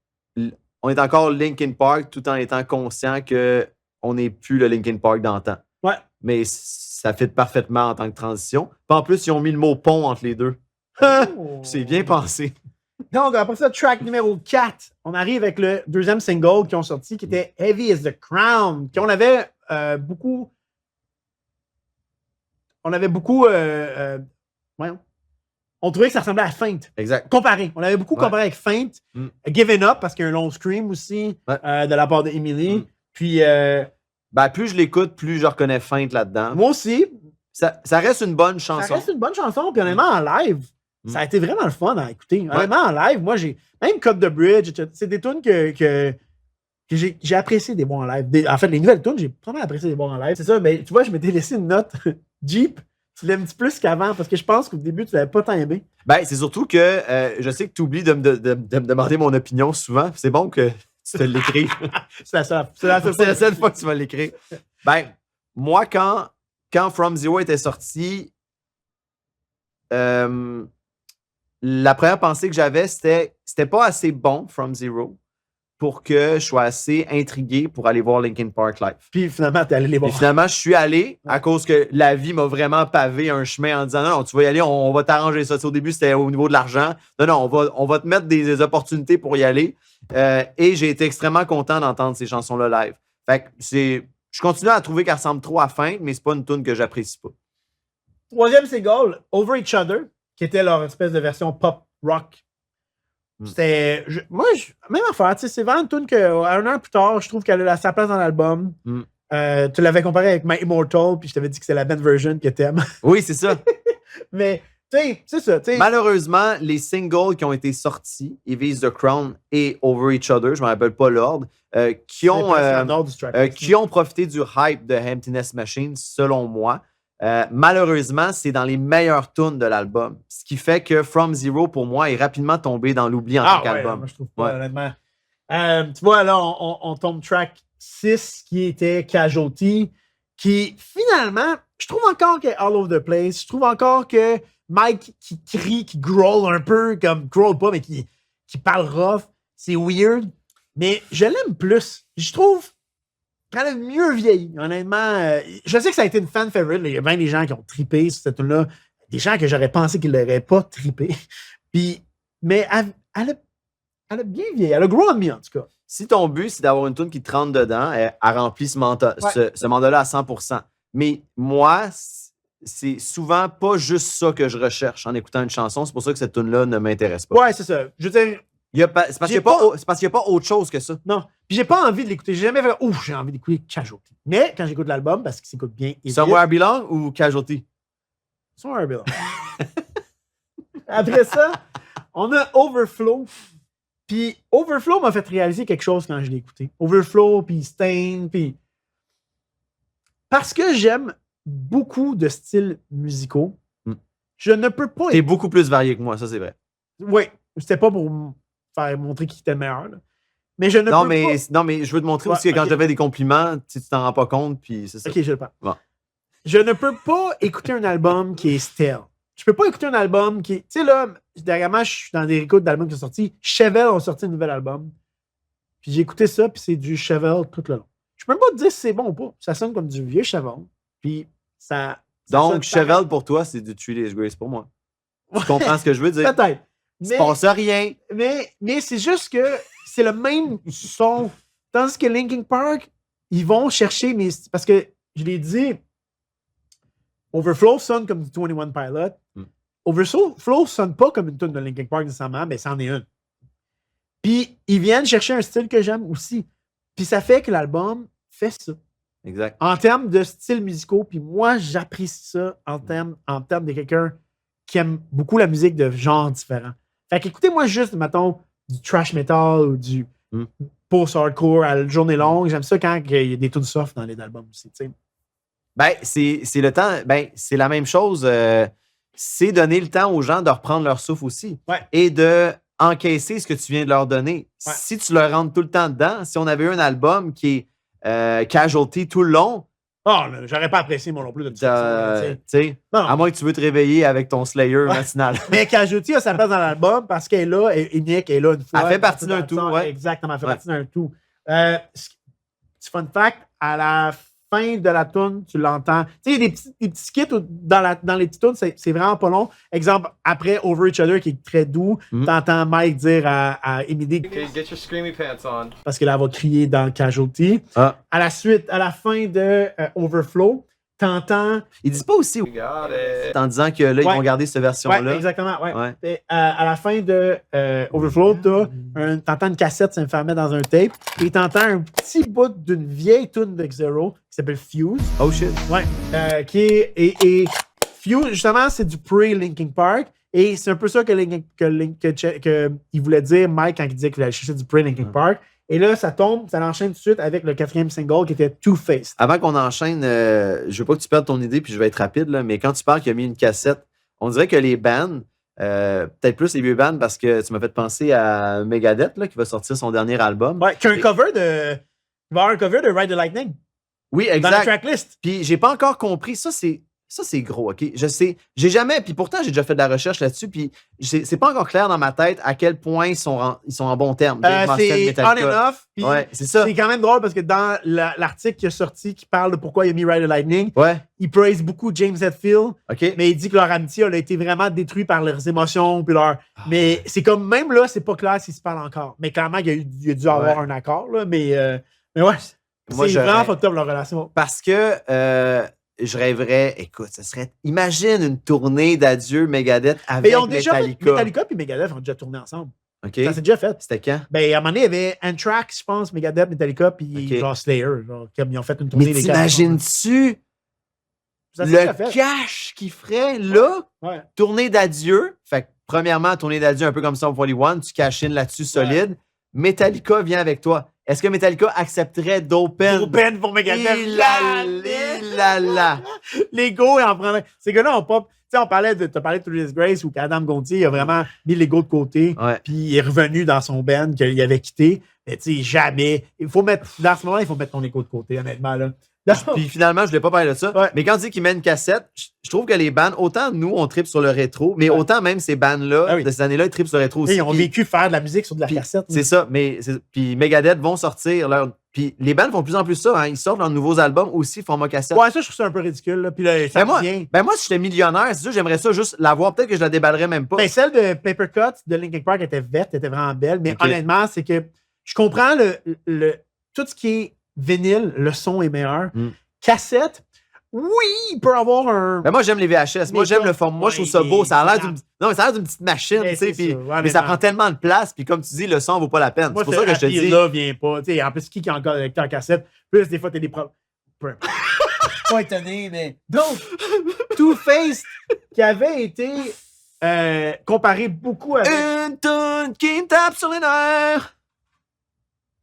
encore Linkin Park tout en étant conscient qu'on n'est plus le Linkin Park d'antan. Ouais. Mais ça fit parfaitement en tant que transition. Puis en plus, ils ont mis le mot pont entre les deux. C'est bien pensé. Donc, après ça, track numéro 4, on arrive avec le deuxième single qui ont sorti, qui était Heavy as the Crown, qu'on avait beaucoup. On avait beaucoup. Voyons. On trouvait que ça ressemblait à Faint. Exact. Comparé. On avait beaucoup Ouais. comparé avec Faint. Mm. Given Up, parce qu'il y a un long scream aussi de la part de Emily. Mm. Puis, Ben, plus je l'écoute, plus je reconnais Feinte là-dedans. moi aussi, Ça reste une bonne ça chanson. reste une bonne chanson. Puis, honnêtement, en live, ça a été vraiment le fun à écouter. Honnêtement, en live, moi, j'ai même Cut the Bridge, etc. C'est des tunes que j'ai apprécié des bons en live. En fait, les nouvelles tunes, j'ai vraiment apprécié des bons en live. C'est ça, mais tu vois, je m'étais laissé une note. Jeep, tu l'aimes plus qu'avant parce que je pense qu'au début, tu l'avais pas tant aimé. Ben, c'est surtout que je sais que tu oublies de me demander mon opinion souvent. C'est bon que tu te l'écrives. C'est la seule, C'est la seule fois que tu vas l'écrire. Ben, moi, quand From Zero était sorti, la première pensée que j'avais, c'était pas assez bon, From Zero, pour que je sois assez intrigué pour aller voir Linkin Park live. Puis finalement, t'es allé les Et voir. finalement, je suis allé à cause que la vie m'a vraiment pavé un chemin en disant non, tu vas y aller, on va t'arranger ça. Tu sais, au début, c'était au niveau de l'argent. Non, on va te mettre des opportunités pour y aller. Et j'ai été extrêmement content d'entendre ces chansons-là live. Fait que je continue à trouver qu'elles ressemblent trop à Feinte, mais c'est pas une tune que j'apprécie pas. Troisième single, Over Each Other, qui était leur espèce de version pop rock. C'était. Même affaire, tu sais, c'est vraiment une tune qu'un an plus tard, je trouve qu'elle a sa place dans l'album. Mm. Tu l'avais comparé avec My Immortal, puis je t'avais dit que c'est la band version que t'aimes. Oui, c'est ça. Mais, tu sais, c'est ça. tu sais. Malheureusement, les singles qui ont été sortis, Heavy is the Crown et Over Each Other, je ne me rappelle pas l'ordre, qui ont profité du hype de Emptiness Machine, selon moi. Malheureusement, c'est dans les meilleures tunes de l'album. Ce qui fait que From Zero, pour moi, est rapidement tombé dans l'oubli en tant qu'album. Moi, je trouve pas, Ouais. honnêtement. Tu vois, là, on tombe track 6, qui était Casualty, qui, finalement, je trouve encore qu'elle est all over the place. Je trouve encore que Mike qui crie, qui growl un peu, comme growl pas, mais qui parle rough, c'est weird. Mais je l'aime plus. Je trouve qu'elle a mieux vieilli, honnêtement. Je sais que ça a été une fan favorite. Il y a bien des gens qui ont trippé sur cette tune-là. Des gens que j'aurais pensé qu'ils l'auraient pas trippé. Mais elle a bien vieilli. Elle a grown on me, en tout cas. Si ton but, c'est d'avoir une tune qui te rentre dedans, elle remplit ce mandat-là à 100%. Mais moi, c'est souvent pas juste ça que je recherche en écoutant une chanson. C'est pour ça que cette tune-là ne m'intéresse pas. Ouais, c'est ça. Je veux dire, C'est parce qu'il n'y a pas autre chose que ça. non. Puis j'ai pas envie de l'écouter. J'ai jamais fait, ouf, j'ai envie d'écouter Casualty. Mais quand j'écoute l'album, parce qu'il s'écoute bien. et Somewhere I Belong ou Casualty? Somewhere I Belong. Après ça, on a Overflow. Puis Overflow m'a fait réaliser quelque chose quand je l'ai écouté. Overflow, puis Stain, puis... Parce que j'aime beaucoup de styles musicaux, je ne peux pas... T'es beaucoup plus varié que moi, ça c'est vrai. Oui, c'était pas pour me faire montrer qui était le meilleur, là. Mais je ne peux pas... Non, mais je veux te montrer aussi que quand ok. je te fais des compliments, tu t'en rends pas compte, puis c'est ça. Ok, je le prends. Bon. Je ne peux pas écouter un album qui est stale. Je peux pas écouter un album qui est... Tu sais, là, dernièrement, je suis dans des écoutes d'albums qui sont sortis. Chevelle ont sorti un nouvel album. Puis j'ai écouté ça, puis c'est du Chevelle tout le long. Je peux même pas te dire si c'est bon ou pas. Ça sonne comme du vieux Chevelle. Puis ça Donc, sonne Chevelle pour toi, c'est du Three Days Grace pour moi. Tu comprends ce que je veux dire? Peut-être. Il se passe rien. Mais c'est juste que c'est le même son. Tandis que Linkin Park, ils vont chercher parce que, je l'ai dit, Overflow sonne comme du 21 Pilot. Overflow sonne pas comme une tune de Linkin Park nécessairement, mais c'en est une. Puis, ils viennent chercher un style que j'aime aussi. Puis, ça fait que l'album fait ça. Exact. En termes de styles musicaux, puis moi, j'apprécie ça en termes de quelqu'un qui aime beaucoup la musique de genres différents. Fait qu'écoutez-moi juste, mettons, du thrash metal ou du post-hardcore à la journée longue. J'aime ça quand il y a des tunes soft dans les albums aussi, tu sais. Ben, c'est le temps. Ben, c'est la même chose. C'est donner le temps aux gens de reprendre leur souffle aussi. Ouais. Et de encaisser ce que tu viens de leur donner. Ouais. Si tu leur rentres tout le temps dedans, si on avait eu un album qui est Casualty tout le long, Oh, là, j'aurais pas apprécié moi non plus de tu sais, Non. à moins que tu veux te réveiller avec ton Slayer matinal. Mais Casualty a sa place dans l'album parce qu'elle est là, elle est unique, elle est là une fois. Elle fait partie d'un tout, ouais. Exactement, elle fait Ouais. partie d'un tout. Petit fun fact, à la fin de la tune, tu l'entends. Tu sais, il y a des petits skits dans les petites tunes, c'est vraiment pas long. Exemple, après Over Each Other, qui est très doux, t'entends Mike dire à Emily, Okay, get your screamy pants on. parce qu'elle va crier dans Casualty. Ah. À la fin de Overflow, t'entends... Ils disent pas aussi You got it. en disant que là, ils Ouais. vont garder cette version-là. Ouais, exactement. Ouais. Ouais. Et, à la fin de Overflow, t'entends une cassette s'enfermer dans un tape et t'entends un petit bout d'une vieille tune de X-Zero qui s'appelle Fuse. Oh shit. Ouais. Qui est. Et Fuse, justement, c'est du pre-Linkin Park. Et c'est un peu ça que il voulait dire, Mike, quand il disait qu'il allait chercher du pre-Linkin Park. Et là, ça l'enchaîne tout de suite avec le 4e single qui était Two-Faced. Avant qu'on enchaîne, je veux pas que tu perdes ton idée, puis je vais être rapide, là, mais quand tu parles qu'il a mis une cassette, on dirait que les bands, peut-être plus les vieux bands, parce que tu m'as fait penser à Megadeth, là, qui va sortir son dernier album. Ouais, qui a un cover de. Il va y avoir un cover de Ride the Lightning Oui, dans la exact. tracklist. Puis j'ai pas encore compris. Ça, c'est gros, OK? Je sais. J'ai jamais. Puis pourtant, j'ai déjà fait de la recherche là-dessus. Puis c'est pas encore clair dans ma tête à quel point ils sont en bons termes. Dave Mustaine, C'est on Metallica. and off. Puis Ouais, c'est ça. c'est quand même drôle parce que dans l'article qui est sorti qui parle de pourquoi il a mis Ride the Lightning, Ouais, il praise beaucoup James Hetfield, OK. mais il dit que leur amitié elle a été vraiment détruite par leurs émotions. Puis mais c'est comme, même là, c'est pas clair s'ils se parlent encore. Mais clairement, il y a dû avoir un accord. Là, mais ouais, Moi, c'est vraiment fucked up leur relation. Parce que je rêverais, écoute, ce serait. Imagine une tournée d'adieu Megadeth Mais avec ils ont déjà fait, Metallica. Metallica et Megadeth ont déjà tourné ensemble. OK. Ça s'est déjà fait. C'était quand? Ben, à un moment donné, il y avait Anthrax, je pense, Megadeth, Metallica, puis Ok. genre Slayer. Genre, comme ils ont fait une tournée Mais des quatre. t'imagines-tu Ça s'est déjà le fait. cash qu'il ferait là? Ouais. Tournée d'adieu. Fait que, premièrement, tournée d'adieu un peu comme Sum 41, tu caches in là-dessus solide. Metallica vient avec toi. Est-ce que Metallica accepterait d'open? Open pour Megadeth. Là. L'ego, il en prendrait. Ces gars-là ont pas. Tu sais, t'as parlé de Three Days Grace où Adam Gontier il a vraiment mis l'ego de côté. Ouais. Puis il est revenu dans son band qu'il avait quitté. Mais tu sais, jamais. Dans ce moment-là, il faut mettre ton ego de côté, honnêtement. Là. Non. Puis finalement, je voulais pas parler de ça. Ouais. Mais quand on dit qu'ils mettent une cassette, je trouve que les bands, autant nous, on tripe sur le rétro, mais Ouais. autant même ces bands-là, Ah oui. de ces années-là, ils tripent sur le rétro aussi. Ils ont Puis- vécu faire de la musique sur de la puis cassette. C'est ça, puis Megadeth vont sortir leur. Puis les bands font de plus en plus ça, hein. Ils sortent leurs nouveaux albums aussi, format cassette. Ouais, ça, je trouve ça un peu ridicule. Là. Puis là, ça moi, revient. moi, si j'étais millionnaire, c'est sûr, j'aimerais ça juste l'avoir. Peut-être que je la déballerais même pas. Ben, celle de Paper Cut de Linkin Park était verte, était vraiment belle. Mais Ok. honnêtement, c'est que je comprends tout ce qui est vinyle, le son est meilleur. Mm. Cassette, oui, il peut avoir un. Ben, moi, j'aime les VHS. Moi, Mais j'aime comme- le format. Moi, je trouve ça ouais, beau. Ça a l'air mais- d'une. Non, mais ça a l'air d'une petite machine, Mais tu sais. c'est Puis- ça, ouais, mais ça mais prend tellement de place. Puis comme tu dis, le son vaut pas la peine. Moi, C'est pour ça que je te dis. là vient pas. Tu sais, en plus, qui est encore lecteur cassette? Plus, des fois, t'as des problèmes. Peu importe. Pas étonné, mais. Donc, Two-Face, qui avait été comparé beaucoup avec. Une toune qui me tape sur les nerfs.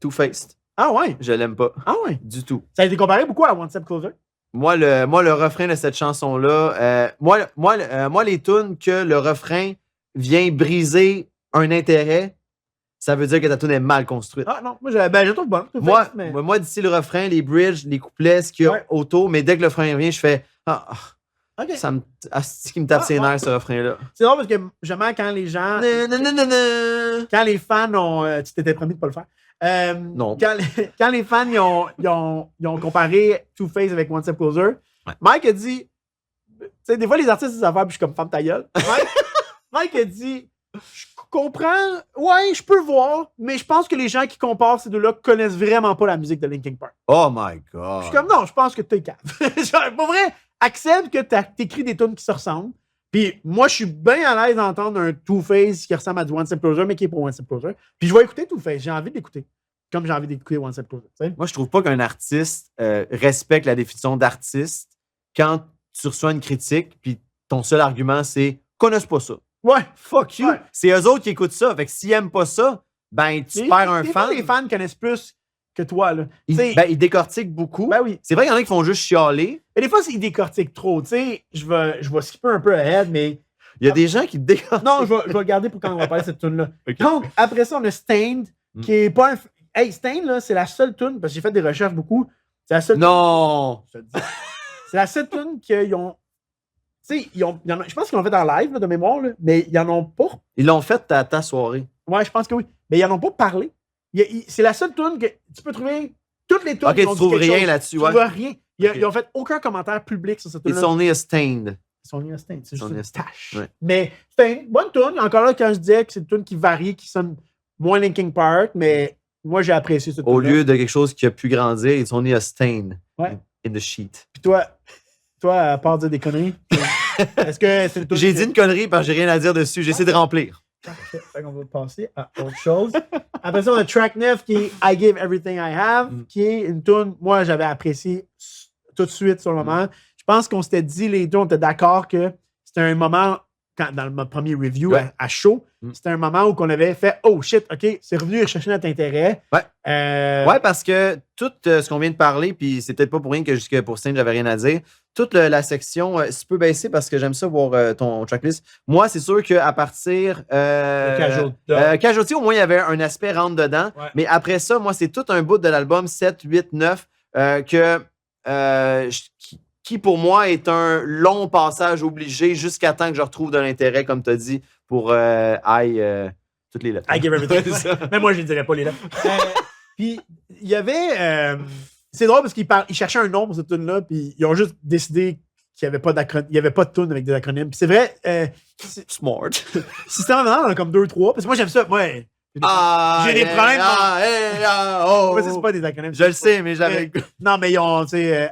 Two-Faced. Ah ouais? Je l'aime pas Ah ouais? du tout. Ça a été comparé beaucoup à One Step Closer. Moi, le refrain de cette chanson-là, moi, les tunes que le refrain vient briser un intérêt, ça veut dire que ta tune est mal construite. Ah non, moi, je le trouve bon. Moi, mais... moi, d'ici le refrain, les bridges, les couplets, ce qu'il y a Ouais. autour, mais dès que le refrain revient, je fais OK. ça me, c'est qui me tape Ah, ses ouais. nerfs, ce refrain-là. C'est drôle parce que, jamais, quand les gens. Quand les fans ont. Tu t'étais promis de pas le faire. Non. Quand les fans ils ont comparé Two-Face avec One Step Closer, Mike a dit. Tu sais, des fois, les artistes disent affaires, puis je suis comme femme ta gueule. Mike a dit. Je comprends. Ouais, je peux voir, mais je pense que les gens qui comparent ces deux-là connaissent vraiment pas la musique de Linkin Park. Oh my God. Je suis comme non, je pense que t'es cave. Genre, pour vrai, accepte que t'écris des tunes qui se ressemblent. Puis moi, je suis bien à l'aise d'entendre un Two-Face qui ressemble à du One Step Closer, mais qui est pour One Step Closer. Puis je vais écouter Two-Face. J'ai envie de l'écouter. Comme j'ai envie d'écouter One Step Closer. Tu sais? Moi, je trouve pas qu'un artiste respecte la définition d'artiste quand tu reçois une critique, puis ton seul argument, c'est « connaissent pas ça ». Ouais. Fuck you. Ouais. C'est eux autres qui écoutent ça. Fait que s'ils aiment pas ça, ben, tu Mais perds un des fois, fan. les fans connaissent plus que toi. Là. Ils, Tu sais, ben, ils décortiquent beaucoup. ben oui. C'est vrai qu'il y en a qui font juste chialer. Mais des fois, ils décortiquent trop. Tu sais, je vais skipper un peu ahead, mais. Il y a des gens qui décortiquent. Non, je vais le garder pour quand on va parler de cette tune-là. Ok. Donc, après ça, on a Stained, Mm. qui est pas un. Hey, Stained, là, c'est la seule tune, parce que j'ai fait des recherches beaucoup. C'est la seule Non. je te dis. C'est la seule tune qu'ils ont. Tu sais, je pense qu'ils l'ont fait en live, là, de mémoire, là, mais ils en ont pas. Ils l'ont fait à ta soirée. Ouais, je pense que oui. Mais ils en ont pas parlé. C'est la seule tune que tu peux trouver. Toutes les tunes. Ok, ils tu ont dit trouves quelque rien chose. là-dessus. Tu Ouais. vois rien. Ils, Ok. ils ont fait aucun commentaire public sur cette tune. It's only a stained. Ils sont venus à Stained. C'est juste Ils sont une venus tâche. Ouais. Mais c'est une bonne tune. Encore là, quand je disais que c'est une tune qui varie, qui sonne moins Linkin Park, mais moi, j'ai apprécié cette tune. Au lieu de quelque chose qui a pu grandir, it's only a stain Ouais. in the sheet. Puis toi, à part dire des conneries, est-ce que c'est une tune J'ai que- dit une connerie parce que j'ai rien à dire dessus. J'essaie de remplir. Parfait. Fait qu'on va passer à autre chose. Après ça, on a track 9 qui est I Give Everything I Have, qui est une tune, moi, j'avais apprécié tout de suite sur le moment. Je pense qu'on s'était dit, les deux, on était d'accord que c'était un moment, dans mon premier review Ouais. à chaud, Mm. c'était un moment où on avait fait oh shit, OK, c'est revenu rechercher notre intérêt. Ouais. Ouais. Parce que tout ce qu'on vient de parler, puis c'est peut-être pas pour rien que jusque pour Stain, j'avais rien à dire. Toute la section, si tu peux baisser parce que j'aime ça voir ton tracklist. Moi, c'est sûr qu'à partir. Casualty, au moins, il y avait un aspect rentre dedans. Ouais. Mais après ça, moi, c'est tout un bout de l'album 7, 8, 9 qui, pour moi, est un long passage obligé jusqu'à temps que je retrouve de l'intérêt, comme tu as dit, pour toutes les lettres. I Give Everything. C'est ça. Mais moi, je ne dirais pas les lettres. Puis, il y avait. C'est drôle parce qu'ils cherchaient un nom pour cette tune-là, puis ils ont juste décidé qu'il n'y avait pas d'acronyme. Il y avait pas de tune avec des acronymes. Puis c'est vrai, Smart. systématiquement, on a comme 2-3. Parce que moi, j'aime ça. Moi, j'ai des problèmes. Oh. c'est pas des acronymes. Je le sais, mais j'avais. Non, mais ils ont, tu sais,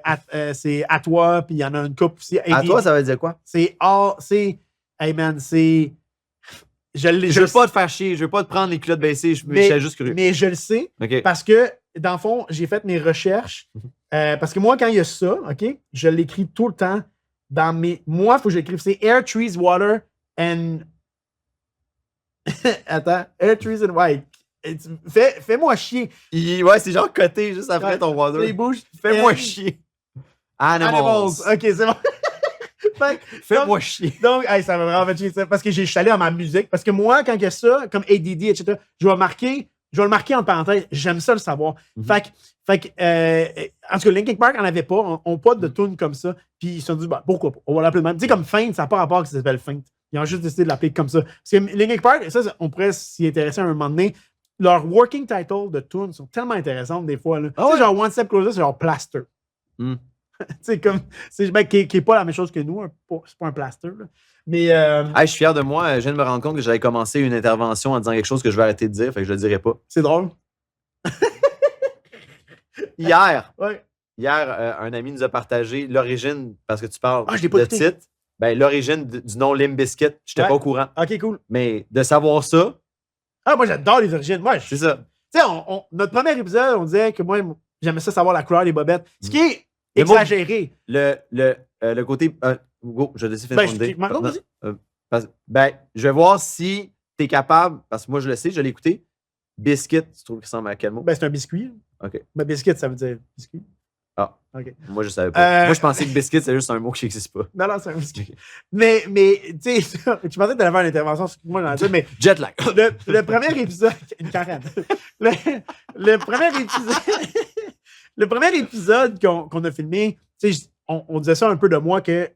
c'est à toi, puis il y en a une coupe aussi. À toi, ça veut dire quoi? C'est all. C'est. Hey man, c'est. Je veux pas te faire chier, je veux pas te prendre les culottes baissées, je suis juste cru. Mais je le sais. OK. Parce que, dans le fond, j'ai fait mes recherches. Parce que moi, quand il y a ça, OK, je l'écris tout le temps dans mes. Moi, il faut que j'écrive. C'est Air, Trees, Water and. Attends. Air, Trees and White. Fais-moi chier. Ouais, c'est genre coté juste après Ouais, ton Les water. bouches. Fais-moi And chier. Animals. OK, c'est bon. Fait que- Fais-moi chier. Donc, hey, ça m'a vraiment fait chier ça. Parce que je suis allé dans ma musique. Parce que moi, quand il y a ça, comme ADD, etc., je vais marquer je vais le marquer en parenthèse. J'aime ça le savoir. Fait que, en tout cas, Linkin Park n'en avait pas. On pas de tune comme ça. Puis ils se sont dit, bah, pourquoi pas? On va l'appeler de même. Tu sais, comme Feint, ça n'a pas rapport que ça s'appelle Feint. Ils ont juste décidé de l'appeler comme ça. Parce que Linkin Park, ça, on pourrait s'y intéresser à un moment donné. Leurs working titles de tunes sont tellement intéressantes des fois. Là. Tu sais, genre One Step Closer, c'est genre Plaster. Tu sais, comme. C'est qui est pas la même chose que nous. C'est pas un plaster. Là. Mais. Hey, je suis fier de moi. Je viens de me rendre compte que j'avais commencé une intervention en disant quelque chose que je vais arrêter de dire, fait que je le dirai pas. C'est drôle. Hier, Ouais. un ami nous a partagé l'origine, parce que tu parles Ah, je l'ai pas de écouté. titre, ben, l'origine du nom Limp Bizkit. Je n'étais Ouais. pas au courant. Ok, cool. Mais de savoir ça, Ah, moi, j'adore les origines. Moi, c'est ça. Tu sais, notre premier épisode, on disait que moi, j'aimais ça savoir la couleur des bobettes. Ce qui est Mais moi, exagéré. Le côté. Hugo, je vais te laisser finir Ben, ton je idée. t'ai- Marco, vas-y. Je vais voir si tu es capable, parce que moi je le sais, je l'ai écouté. Biscuit, tu trouves qu'il ressemble à quel mot? Ben, c'est un biscuit. OK. Ben, biscuit, ça veut dire biscuit. Ah. OK. Moi je savais pas. Euh, Moi je pensais que biscuit c'est juste un mot qui n'existe pas. Non, c'est un biscuit. Mais tu sais, je pensais que tu allais faire une intervention sur moi dans la tête, mais Jet lag. le premier épisode. Une carène. Le premier épisode. Le premier épisode qu'on a filmé, tu sais, on disait ça un peu de moi, que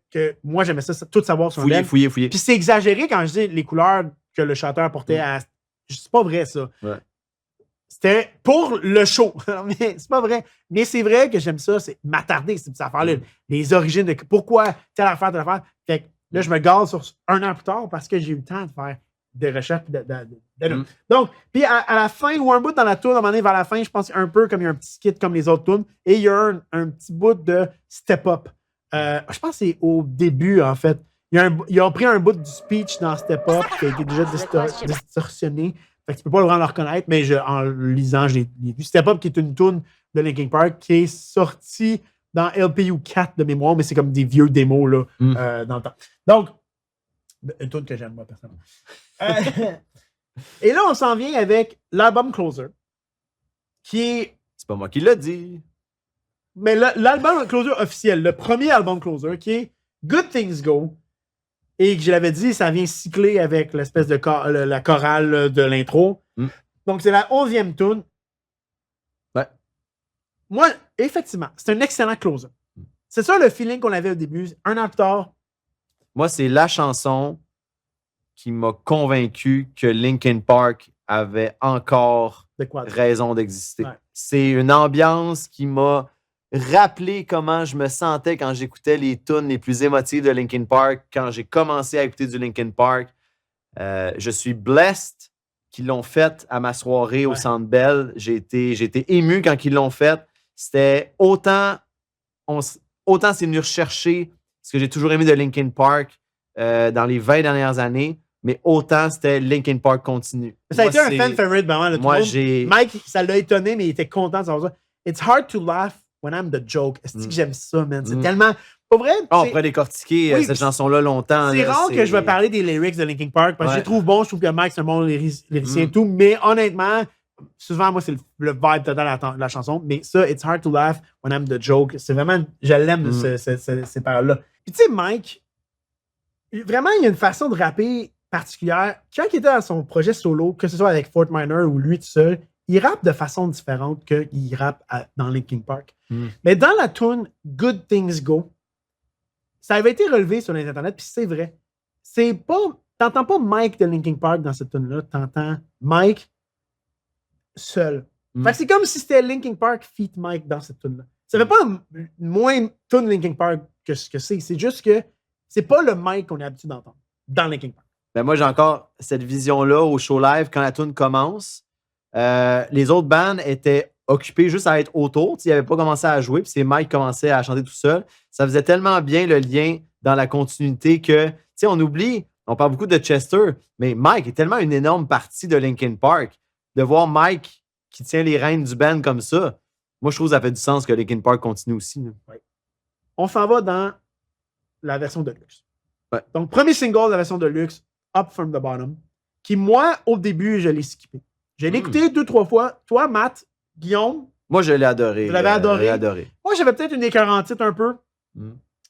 moi, j'aimais ça, tout savoir sur un band. Fouiller. Puis c'est exagéré quand je dis les couleurs que le chanteur portait à. C'est pas vrai, ça. Ouais. C'était pour le show. Mais c'est pas vrai. Mais c'est vrai que j'aime ça, c'est m'attarder sur cette affaire-là. Les origines de pourquoi telle affaire. Fait que là, je me garde sur un an plus tard parce que j'ai eu le temps de faire des recherches. Donc, puis à la fin, ou un bout dans la tour, à un moment donné, vers la fin, je pense un peu comme il y a un petit skit comme les autres tunes. Et il y a un petit bout de step-up. Je pense que c'est au début, en fait. Ils ont pris un bout du speech dans Step Up qui a été déjà distorsionné. Fait que tu peux pas vraiment le reconnaître, mais en le lisant, je l'ai vu. Step Up, qui est une tune de Linkin Park qui est sortie dans LPU 4 de mémoire, mais c'est comme des vieux démos là, dans le temps. Donc, une tune que j'aime, moi, personnellement. Et là, on s'en vient avec l'album Closer, qui est. C'est pas moi qui l'ai dit. Mais l'album Closer officiel, le premier album Closer, qui est Good Things Go, et que je l'avais dit, ça vient cycler avec l'espèce de la chorale de l'intro. Donc, c'est la 11e tune. Ouais. Moi, effectivement, c'est un excellent Closer. C'est ça le feeling qu'on avait au début. Un an plus tard. Moi, c'est la chanson qui m'a convaincu que Linkin Park avait encore De quoi? raison d'exister. Ouais. C'est une ambiance qui m'a rappelé comment je me sentais quand j'écoutais les tunes les plus émotives de Linkin Park, quand j'ai commencé à écouter du Linkin Park. Je suis blessed qu'ils l'ont fait à ma soirée au Centre Bell. J'ai été ému quand ils l'ont fait. C'était autant c'est venu rechercher ce que j'ai toujours aimé de Linkin Park dans les 20 dernières années, mais autant c'était Linkin Park continue. Ça a Moi, été un c'est- fan favorite, vraiment. De tout Moi, le monde. j'ai... Mike, ça l'a étonné, mais il était content de savoir ça. It's hard to laugh when I'm the joke. Est-ce que j'aime ça, man? C'est tellement. Pas vrai? on c'est- pourrait décortiquer Oui, cette chanson-là longtemps. C'est là, rare que je vais parler des lyrics de Linkin Park parce que je les trouve bons. Je trouve que Mike, c'est un bon lyricien et tout. Mais honnêtement, souvent, moi, c'est le vibe total de la chanson. Mais ça, It's hard to laugh when I'm the joke. C'est vraiment. Je l'aime, ces paroles-là. Puis tu sais, Mike, vraiment, il y a une façon de rapper particulière. Quand il était dans son projet solo, que ce soit avec Fort Minor ou lui tout seul, il rappe de façon différente qu'il rappe dans Linkin Park. Mais dans la tune Good Things Go, ça avait été relevé sur l'Internet, puis c'est vrai. C'est pas. T'entends pas Mike de Linkin Park dans cette tune-là, t'entends Mike seul. Fait que c'est comme si c'était Linkin Park feat Mike dans cette tune-là. Ça fait pas moins tune Linkin Park que ce que c'est. C'est juste que c'est pas le Mike qu'on est habitué d'entendre dans Linkin Park. Ben moi, j'ai encore cette vision-là au show live quand la tune commence. Les autres bands étaient occupés juste à être autour. Ils n'avaient pas commencé à jouer, puis c'est Mike qui commençait à chanter tout seul. Ça faisait tellement bien le lien dans la continuité que, on oublie, on parle beaucoup de Chester, mais Mike est tellement une énorme partie de Linkin Park. De voir Mike qui tient les rênes du band comme ça, moi, je trouve que ça fait du sens que Linkin Park continue aussi. On s'en va dans la version de luxe. Ouais. Donc, premier single de la version de luxe, Up From The Bottom, qui, moi, au début, je l'ai skippé. Je l'ai écouté 2-3 fois. Toi, Matt, Guillaume, Moi, je l'ai adoré. Vous l'avez adoré? Je l'ai adoré. moi, j'avais peut-être une écœurantite un peu.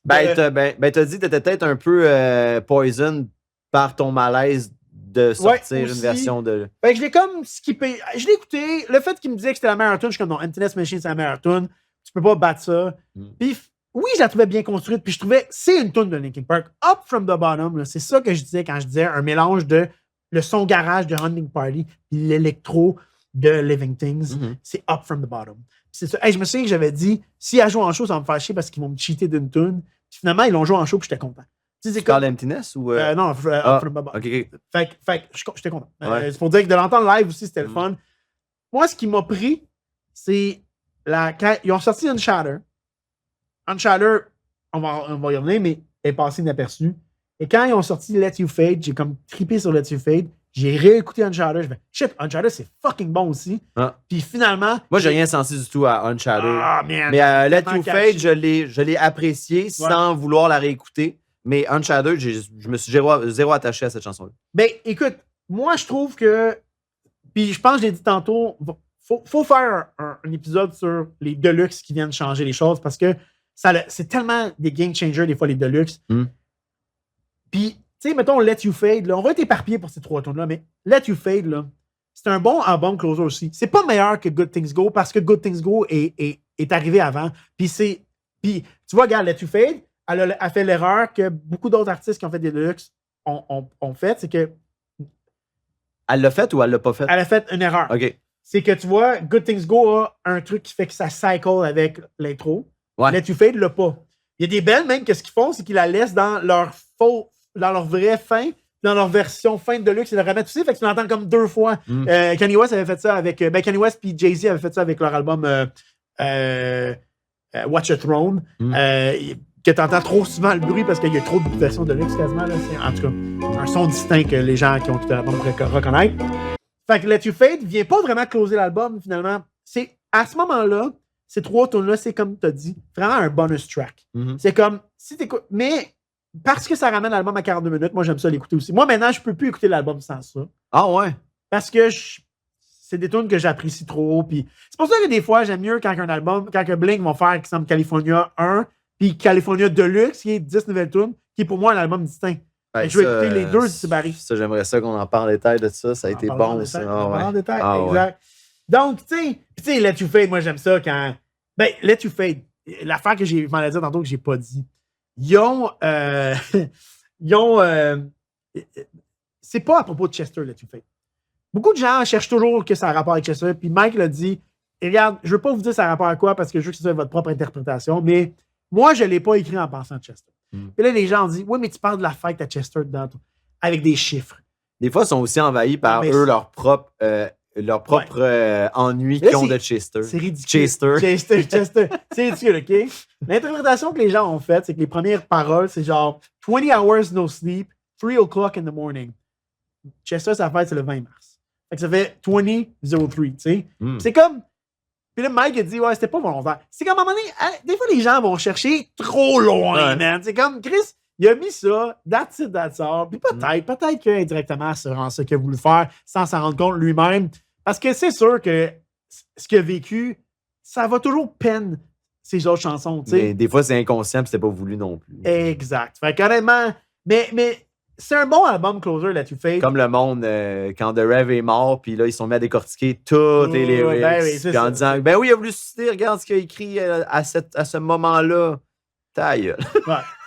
T'as dit que t'étais peut-être un peu poison par ton malaise de sortir aussi. une version de. Fait que je l'ai comme skippé. Je l'ai écouté. Le fait qu'il me disait que c'était la meilleure tune, je suis comme non, Emptiness Machine, c'est la meilleure tune. Tu peux pas battre ça. Puis oui, je la trouvais bien construite. Puis je trouvais c'est une tune de Linkin Park. Up from the bottom, là, c'est ça que je disais quand je disais un mélange de le son garage de Hunting Party puis l'électro de Living Things. C'est up from the bottom. Puis c'est ça. Hey, je me souviens que j'avais dit si elle joue en show, ça va me faire chier parce qu'ils vont me cheater d'une tune. Puis finalement, ils l'ont joué en show puis j'étais content. Tu parles d'Emptiness ou. Non, up from the bottom. Ok. Fait que j'étais content. Ouais. C'est pour dire que de l'entendre live aussi, c'était le fun. Moi, ce qui m'a pris, c'est quand ils ont sorti Unshatter. Unshatter, on va y revenir, mais est passé inaperçu. Et quand ils ont sorti Let You Fade, j'ai comme trippé sur Let You Fade. J'ai réécouté Unshatter. Je fais shit, Unshatter, c'est fucking bon aussi. Ah. Puis finalement. Moi, j'ai rien senti du tout à Unshatter. Ah, man. Mais Let tellement You Fade, catchy. je l'ai apprécié sans vouloir la réécouter. Mais Unshatter, je me suis zéro attaché à cette chanson-là. Ben, écoute, moi, je trouve que. Puis je pense que je l'ai dit tantôt, faut faire un épisode sur les Deluxe qui viennent changer les choses parce que c'est tellement des game changers, des fois, les Deluxe. Puis, tu sais, mettons Let You Fade, là, on va être éparpillé pour ces 3 tours-là, mais Let You Fade, là, c'est un bon album closer aussi. C'est pas meilleur que Good Things Go parce que Good Things Go est arrivé avant. Puis, tu vois, regarde, Let You Fade, elle a fait l'erreur que beaucoup d'autres artistes qui ont fait des Deluxe ont fait, c'est que. Elle l'a fait ou elle l'a pas fait? Elle a fait une erreur. OK. C'est que tu vois, Good Things Go a un truc qui fait que ça cycle avec l'intro. Ouais. Let You Fade l'a pas. Il y a des bands même que ce qu'ils font, c'est qu'ils la laissent dans leur vraie fin, dans leur version fin de Deluxe, ils la remettent aussi, fait que tu l'entends comme 2 fois. Kanye West avait fait ça avec. Kanye West puis Jay-Z avaient fait ça avec leur album Watch a Throne. Que tu entends trop souvent le bruit parce qu'il y a trop de versions de luxe quasiment. Là. C'est, en tout cas, un son distinct que les gens qui ont écouté l'album reconnaissent. Fait que Let You Fade vient pas vraiment closer l'album, finalement. C'est, à ce moment-là, ces 3 tunes-là, c'est comme tu as dit, vraiment un bonus track. C'est comme, si t'écoutes. Mais parce que ça ramène l'album à 42 minutes, moi, j'aime ça l'écouter aussi. Moi, maintenant, je peux plus écouter l'album sans ça. Ah ouais? Parce que c'est des tunes que j'apprécie trop. Puis c'est pour ça que des fois, j'aime mieux quand un album, quand un Blink vont faire, exemple, California 1, puis California Deluxe, qui est 10 nouvelles tunes, qui est pour moi un album distinct. Ben, je vais écouter les deux du Barry. Ça, j'aimerais ça qu'on en parle en détail de ça. Ça a été bon, ça. En détail, Ah, exact. Donc, tu sais, Let You Fade, moi, j'aime ça quand. Ben, Let You Fade, l'affaire que je m'en ai dit tantôt que j'ai pas dit. Ils ont. C'est pas à propos de Chester, Let You Fade. Beaucoup de gens cherchent toujours que ça a rapport avec Chester, puis Mike l'a dit. Et regarde, je veux pas vous dire ça a rapport à quoi parce que je veux que ce soit votre propre interprétation, mais moi, je l'ai pas écrit en pensant à Chester. Puis là, les gens ont dit, oui, mais tu parles de la fête à Chester dedans, avec des chiffres. Des fois, ils sont aussi envahis par eux, leur propre ennui qu'ils ont de Chester. C'est ridicule. Chester. C'est ridicule, OK? L'interprétation que les gens ont faite, c'est que les premières paroles, c'est genre 20 hours no sleep, 3 o'clock in the morning. Chester, sa fête, c'est le 20 mars. Fait que ça fait 2003, tu sais. C'est comme. Puis là, Mike a dit, ouais, c'était pas volontaire. C'est comme à un moment donné, des fois, les gens vont chercher trop loin, man. C'est comme, Chris, il a mis ça, that's it, that's all. Puis peut-être qu'indirectement, c'est vraiment ça qu'il a voulu faire sans s'en rendre compte lui-même. Parce que c'est sûr que ce qu'il a vécu, ça va toujours peine ces autres chansons, tu sais. Mais des fois, c'est inconscient, puis c'était pas voulu non plus. Exact. Fait qu'honnêtement, mais c'est un bon album closer, Let You Fade. Comme le monde, quand The Rev est mort, puis là, ils sont mis à décortiquer toutes les lyrics. Ben oui, puis en disant, ben oui, il a voulu susciter, regarde ce qu'il a écrit à ce moment-là. Ta gueule.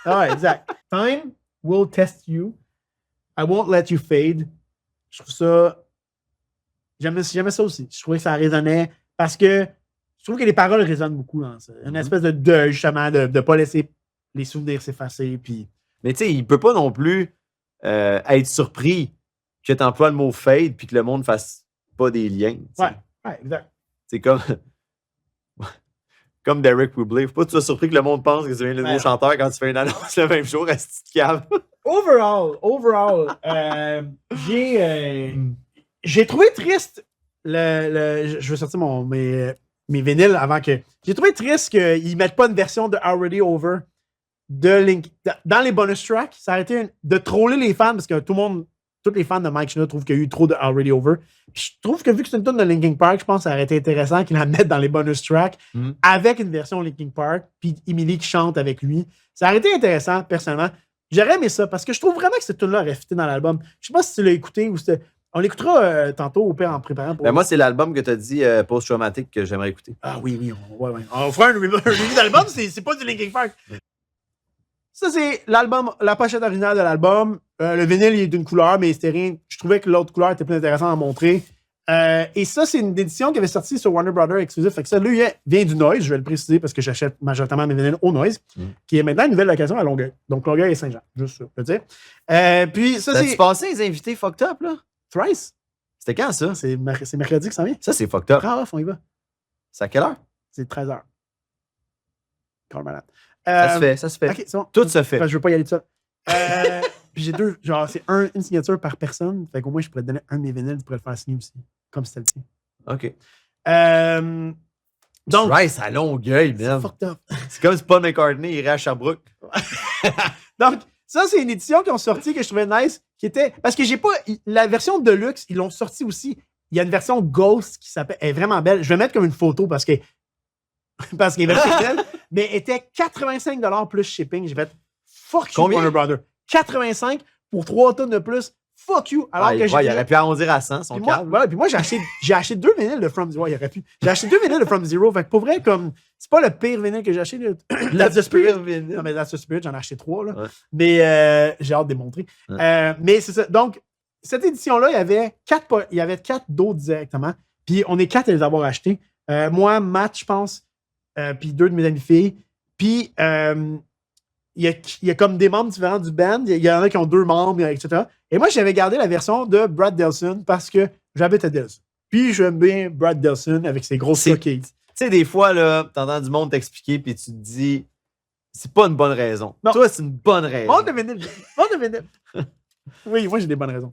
Ouais, exact. Time will test you. I won't let you fade. Je trouve ça. J'aimais ça aussi. Je trouvais que ça résonnait parce que je trouve que les paroles résonnent beaucoup dans ça. Une espèce de deuil, justement, de ne pas laisser les souvenirs s'effacer. Puis... Mais tu sais, il peut pas non plus être surpris que tu emploies le mot fade puis que le monde fasse pas des liens. Ouais, exact. C'est comme Derek Whibley. Faut pas que tu sois surpris que le monde pense que tu viens le nouveau chanteur quand tu fais une annonce le même jour à cette petite cave. Overall, j'ai trouvé triste je vais sortir mes vinyles avant que. J'ai trouvé triste qu'ils mettent pas une version de Already Over de Link dans les bonus tracks. Ça a été de troller les fans parce que tous les fans de Mike Shinoda trouvent qu'il y a eu trop de Already Over. Puis je trouve que vu que c'est une tune de Linkin Park, je pense que ça aurait été intéressant qu'ils la mettent dans les bonus tracks avec une version Linkin Park, puis Emily qui chante avec lui. Ça aurait été intéressant, personnellement. J'aurais aimé ça parce que je trouve vraiment que cette tune-là aurait fité dans l'album. Je sais pas si tu l'as écouté ou c'était. On l'écoutera tantôt au pire en préparant pour. Ben moi, c'est l'album que tu as dit post-traumatique que j'aimerais écouter. Ah oui, ouais. On fera un review d'album, c'est pas du Linkin Park. Ça, c'est l'album, la pochette originale de l'album. Le vinyle, il est d'une couleur, mais c'était rien. Je trouvais que l'autre couleur était plus intéressante à montrer. Et ça, c'est une édition qui avait sorti sur Warner Brothers exclusif. Fait que ça, lui, vient du Noise, je vais le préciser parce que j'achète majoritairement mes vinyles au Noise, qui est maintenant une nouvelle location à Longueuil. Donc, Longueuil et Saint-Jean, juste ça, je veux dire. Puis ça, T'as-tu c'est passé les invités fucked up, là? Thrice. C'était quand, ça? C'est mercredi que ça vient. Ça, c'est fucked up. Prends off, on y va. C'est à quelle heure? C'est 13h. Corps malade. Ça se fait. OK, c'est bon. Tout se fait. Enfin, je veux pas y aller tout seul. Puis j'ai deux, genre, c'est une signature par personne. Fait qu'au moins, je pourrais te donner un de mes vinyles, tu pourrais le faire signer aussi. Comme c'était le tien. OK. Donc, Rice à Longueuil, c'est man. fucked up. C'est comme si Paul McCartney irait à Sherbrooke. Donc, ça, c'est une édition qu'ils ont sorti que je trouvais nice, qui était. Parce que j'ai pas. La version Deluxe, ils l'ont sorti aussi. Il y a une version Ghost qui s'appelle. Elle est vraiment belle. Je vais mettre comme une photo parce qu'elle est vraiment belle. Mais elle était 85$ plus shipping. J'ai fait fuck you, Combien? Warner Brothers. 85 pour 3 tonnes de plus. Fuck you. Alors que Il j'ai. aurait pu arrondir à 100, son Puis moi, câble. ouais, puis moi, j'ai acheté 2 vinyles de From Zero. Il aurait pu. J'ai acheté 2 vinyles de From Zero. Fait que pour vrai, comme. C'est pas le pire vinyle que j'ai acheté. That's the Spirit. Non, mais That's the Spirit, j'en ai acheté 3. Là. Ouais. Mais j'ai hâte de les montrer. Mais c'est ça. Donc, cette édition-là, il y avait 4 d'autres directement. Puis on est 4 à les avoir achetés. Moi, Matt, je pense. Puis 2 de mes amis filles. Puis il y a comme des membres différents du band. Il y en a qui ont 2 membres, etc. Et moi, j'avais gardé la version de Brad Delson parce que j'habite à Delson. Puis j'aime bien Brad Delson avec ses grosses coquilles. Tu sais, des fois, là, t'entends du monde t'expliquer, puis tu te dis, c'est pas une bonne raison. Non. Toi, c'est une bonne raison. Monte de vinyle. Oui, moi, j'ai des bonnes raisons.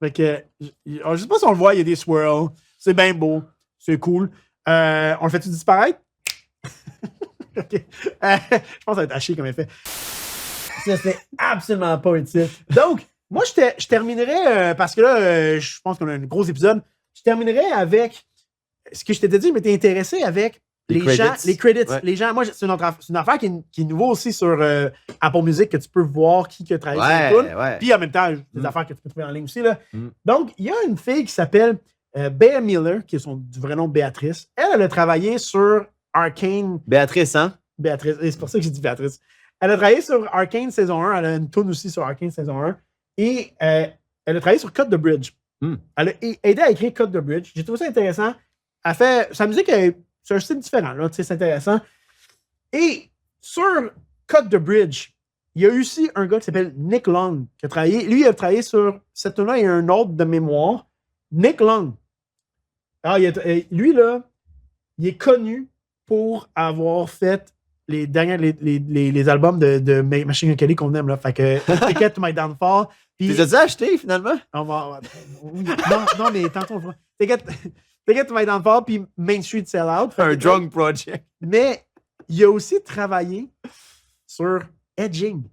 Fait que, je sais pas si on le voit, il y a des swirls. C'est bien beau. C'est cool. On le fait-tu disparaître? OK. Je pense que ça va être haché comme effet. Ça, c'est absolument pas utile. Donc, moi, je terminerais, parce que là, je pense qu'on a un gros épisode. Je terminerais avec ce que je t'ai dit, je m'étais intéressé avec les gens, les credits. Ouais. Les gens, moi, c'est une affaire qui est nouveau aussi sur Apple Music, que tu peux voir qui a travaillé sur les tunes. Ouais. Puis en même temps, des affaires que tu peux trouver en ligne aussi. Là. Mm. Donc, il y a une fille qui s'appelle Bea Miller, qui est du vrai nom Béatrice. Elle a travaillé sur Arcane. Béatrice, hein? Béatrice, et c'est pour ça que j'ai dit Béatrice. Elle a travaillé sur Arcane saison 1. Elle a une tune aussi sur Arcane saison 1. Et elle a travaillé sur Cut the Bridge. Mm. Elle a aidé à écrire Cut the Bridge. J'ai trouvé ça intéressant. Elle fait. Sa musique, c'est un style différent, là. Tu sais, c'est intéressant. Et sur Cut the Bridge, il y a eu aussi un gars qui s'appelle Nick Long qui a travaillé. Lui, il a travaillé sur cette tune-là et un autre de mémoire. Nick Long. Alors, lui, là, il est connu pour avoir fait les derniers les albums de Machine Gun Kelly qu'on aime, là. Fait que Ticket to My Downfall. Tu les as-tu achetés, finalement? On va. Oui. Non, mais tantôt, on va. Ticket to My Downfall, puis Main Street Sellout. Un drunk project. Mais il a aussi travaillé sur Edging.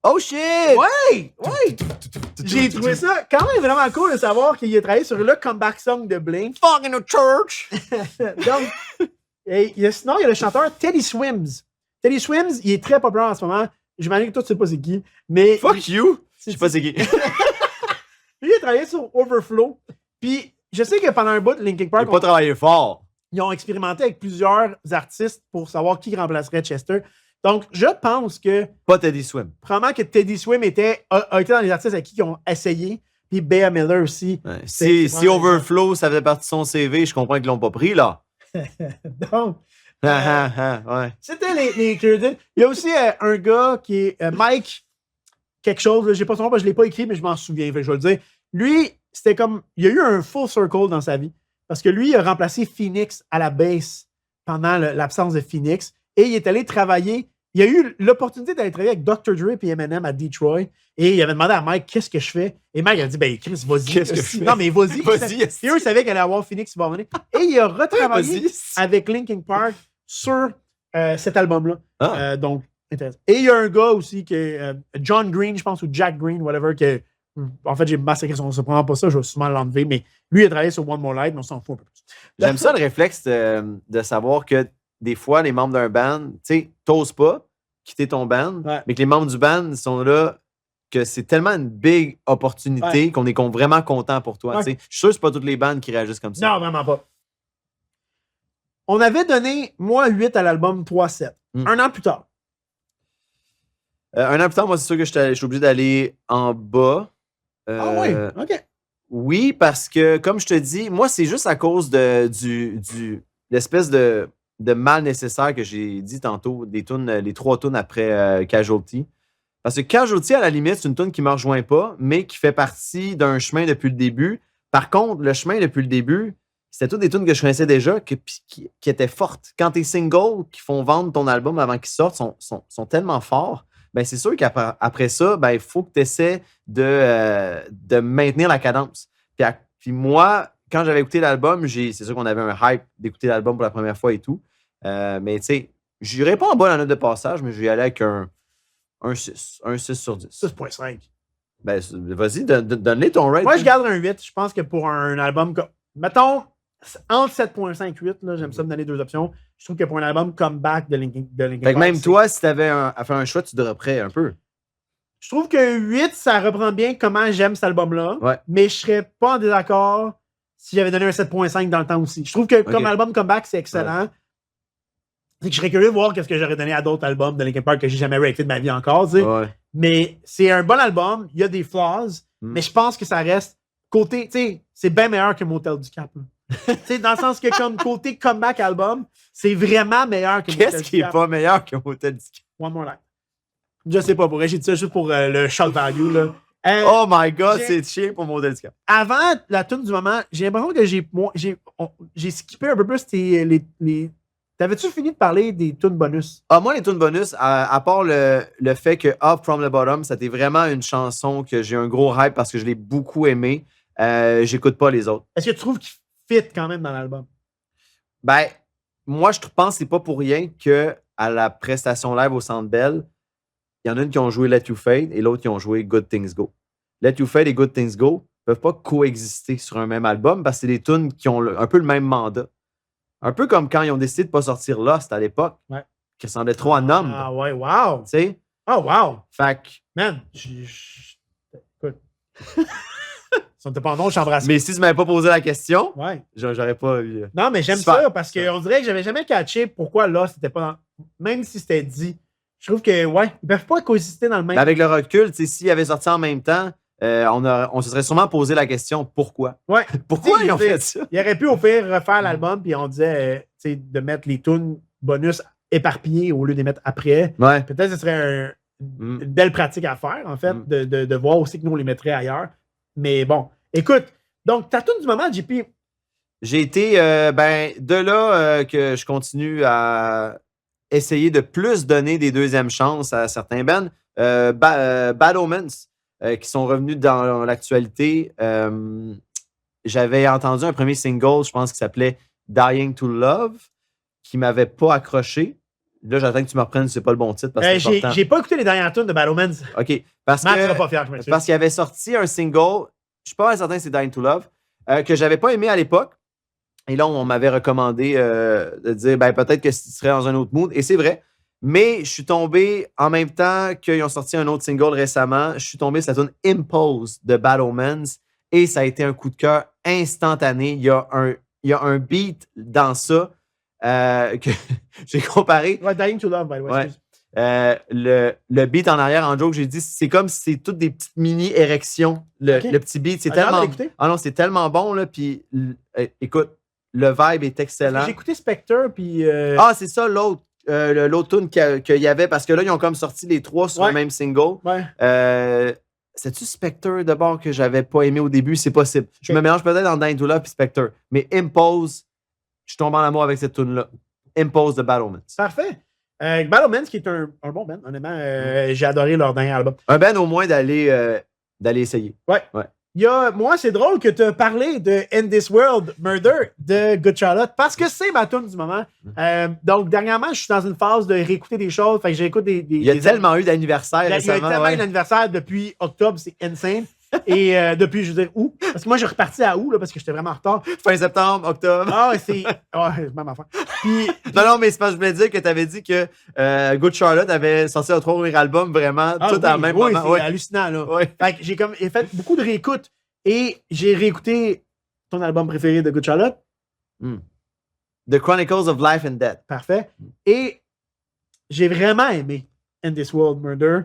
Oh shit! Ouais! J'ai trouvé ça quand même vraiment cool de savoir qu'il a travaillé sur le comeback song de Blink. Fucking a church! Donc, sinon, il y a le chanteur Teddy Swims. Teddy Swims, il est très populaire en ce moment. J'imagine que toi, tu sais pas c'est qui. Mais Fuck you! Je sais pas c'est qui. lui, il a travaillé sur Overflow. Puis, je sais que pendant un bout, Linkin Il Park, a pas travaillé fort. ils ont expérimenté avec plusieurs artistes pour savoir qui remplacerait Chester. Donc, je pense que Pas Teddy Swim. probablement que Teddy Swim a été dans les artistes avec qui ils ont essayé. Puis Bea Miller aussi. Ouais. C'est Si Overflow, ça faisait partie de son CV, je comprends qu'ils l'ont pas pris, là. Donc, Ouais. c'était les credits. Il y a aussi un gars qui est Mike quelque chose. Là, j'ai pas son nom, parce que je l'ai pas écrit, mais je m'en souviens. Fait que je vais le dire. Lui, c'était comme. Il y a eu un full circle dans sa vie. Parce que lui, il a remplacé Phoenix à la bass pendant l'absence de Phoenix. Et il est allé travailler. Il a eu l'opportunité d'aller travailler avec Dr. Dre et Eminem à Detroit. Et il avait demandé à Mike qu'est-ce que je fais. Et Mike a dit ben Chris, vas-y. Qu'est-ce que je fais? Non, mais vas-y. Vas-y, Et eux savaient qu'elle allait avoir Phoenix qui va revenir. Et il a retravaillé Vas-y. avec Linkin Park sur cet album-là. Ah. Donc, intéressant. Et il y a un gars aussi qui est John Green, je pense, ou Jack Green, whatever, que en fait, j'ai massacré son nom, ça prend pas ça, je vais souvent l'enlever, mais lui, il a travaillé sur One More Light, mais on s'en fout un peu plus. J'aime ça le réflexe de savoir que des fois, les membres d'un band, tu sais, t'oses pas, quitter ton band, Ouais. mais que les membres du band sont là, que c'est tellement une big opportunité qu'on est vraiment content pour toi. Ouais. tu sais. Je suis sûr que c'est pas toutes les bandes qui réagissent comme ça. Non, vraiment pas. On avait donné, moi, 8 à l'album 3-7. Un an plus tard. Un an plus tard, moi, c'est sûr que je suis obligé d'aller en bas. Ah oui, OK. Oui, parce que, comme je te dis, moi, c'est juste à cause de l'espèce de mal nécessaire que j'ai dit tantôt, des tunes, les 3 tunes après Casualty. Parce que Casualty, à la limite, c'est une tune qui ne me rejoint pas, mais qui fait partie d'un chemin depuis le début. Par contre, le chemin depuis le début, c'était toutes des tunes que je connaissais déjà, qui étaient fortes. Quand tes singles qui font vendre ton album avant qu'il sorte sont tellement forts, ben c'est sûr qu'après ça, ben il faut que tu essaies de maintenir la cadence. Puis moi, quand j'avais écouté l'album, c'est sûr qu'on avait un hype d'écouter l'album pour la première fois et tout. Mais tu sais, je n'irais pas en bas dans la note de passage, mais je vais y aller avec un 6. Un 6 sur 10. 6.5. Ben, vas-y, donne-les ton rate. Moi, je garde un 8. Je pense que pour un album comme. Mettons, entre 7.5 et 8, là, j'aime ça me donner 2 options. Je trouve que pour un album comeback de Linkin Fait que Park, même c'est- toi, si tu avais à faire un choix, tu dropperais un peu. Je trouve que 8, ça reprend bien comment j'aime cet album-là. Ouais. Mais je serais pas en désaccord si j'avais donné un 7.5 dans le temps aussi. Je trouve que comme album comeback, c'est excellent. C'est que je serais curieux de voir qu'est-ce que j'aurais donné à d'autres albums de Linkin Park que j'ai jamais raté de ma vie encore. Tu sais. Ouais. Mais c'est un bon album. Il y a des flaws. Mais je pense que ça reste côté. Tu sais, c'est bien meilleur que Motel du Cap. là. Tu sais, dans le sens que comme côté comeback album, c'est vraiment meilleur que Motel Qu'est-ce du qui est Cap. pas meilleur qu'un Motel du Cap? One more life. Je sais pas, pour vrai, j'ai dit ça juste pour le shock value. Là. Oh my God, j'ai- c'est chiant pour Motel du Cap. Avant la tune du moment, j'ai l'impression que j'ai skippé un peu plus les. T'avais-tu fini de parler des tunes bonus? Ah, moi, les tunes bonus, à part le fait que Up From the Bottom, c'était vraiment une chanson que j'ai un gros hype parce que je l'ai beaucoup aimé. J'écoute pas les autres. Est-ce que tu trouves qu'il fit quand même dans l'album? Ben, moi, je pense que c'est pas pour rien que à la prestation live au Centre Bell, il y en a une qui ont joué Let You Fade et l'autre qui ont joué Good Things Go. Let You Fade et Good Things Go peuvent pas coexister sur un même album parce que c'est des tunes qui ont un peu le même mandat. Un peu comme quand ils ont décidé de pas sortir Lost à l'époque, Ouais. qui ressemblait trop à Numb. Ah ouais, wow! Tu sais? Oh wow! Fait que Man, écoute. Si on était pas en nom, je t'embrasse. mais si tu m'avais pas posé la question, Ouais. j'aurais pas eu. Non, mais j'aime Super. ça parce qu'on dirait que j'avais jamais catché pourquoi là, c'était pas dans. Même si c'était dit. Je trouve que, ouais, ils peuvent pas coexister dans le même. Mais avec le recul, tu sais, s'ils avaient sorti en même temps, on se serait sûrement posé la question pourquoi? Ouais. Pourquoi Tu sais, ils ont je veux fait dire, ça? Il aurait pu au pire refaire l'album, puis on disait tu sais, de mettre les tunes bonus éparpillées au lieu de les mettre après. Ouais. Peut-être que ce serait une belle pratique à faire, en fait, de voir aussi que nous, on les mettrait ailleurs. Mais bon, écoute, donc ta tune du moment, JP. J'ai été, de là que je continue à essayer de plus donner des deuxièmes chances à certains bands. Bad Omens, qui sont revenus dans l'actualité. J'avais entendu un premier single, je pense, qui s'appelait Dying to Love, qui m'avait pas accroché. Là, j'attends que tu me reprennes, c'est pas le bon titre parce que c'est important. J'ai pas écouté les dernières tunes de Battle Omens. OK. Parce Matt que sera pas fier, je m'excuse. parce qu'il avait sorti un single, je suis pas certain que c'est Dying to Love, que j'avais pas aimé à l'époque. Et là, on m'avait recommandé de dire peut-être que tu serais dans un autre mood. Et c'est vrai. Mais je suis tombé en même temps qu'ils ont sorti un autre single récemment. Je suis tombé sur la tune Impose de Bad Omens. Et ça a été un coup de cœur instantané. Il y a un beat dans ça que j'ai comparé. Ouais, Dying to Love, by the way. Ouais. excuse. Le beat en arrière, en joke, j'ai dit, c'est comme si c'est toutes des petites mini-érections. Le petit beat, c'est Ah, j'ai hâte tellement... de l'écouter. Ah non, c'est tellement bon, là. Puis, écoute, le vibe est excellent. J'ai écouté Spectre, puis. Ah, c'est ça, l'autre tune qu'il y avait, parce que là, ils ont comme sorti les 3 sur Ouais. le même single. Ouais. C'est-tu Spectre d'abord que j'avais pas aimé au début? C'est possible. Je Ok. me mélange peut-être en Dying to Love et Spectre. Mais Impose, je tombe en amour avec cette tune-là. Impose de Bad Omens. Parfait. Battle Omens, qui est un bon band, honnêtement. J'ai adoré leur dernier album. Un ben au moins d'aller essayer. Ouais. Moi, c'est drôle que tu as parlé de End This World Murder de Good Charlotte parce que c'est ma tune du moment. Donc, dernièrement, je suis dans une phase de réécouter des choses. Fait que j'écoute des. Il y a tellement eu d'anniversaires Il y a récemment. tellement ouais. d'anniversaire depuis octobre, c'est insane. Et depuis, je veux dire, août. Parce que moi, j'ai reparti à août, là, parce que j'étais vraiment en retard. Fin septembre, octobre. Ah, c'est. Ouais, même affaire. Puis, Non, mais c'est parce que je voulais dire que tu avais dit que Good Charlotte avait sorti un premier album vraiment ah, tout oui, en même oui, moment. c'est hallucinant, là. Ouais. Fait que j'ai fait beaucoup de réécoutes et j'ai réécouté ton album préféré de Good Charlotte. The Chronicles of Life and Death. Parfait. Et j'ai vraiment aimé In This World Murder.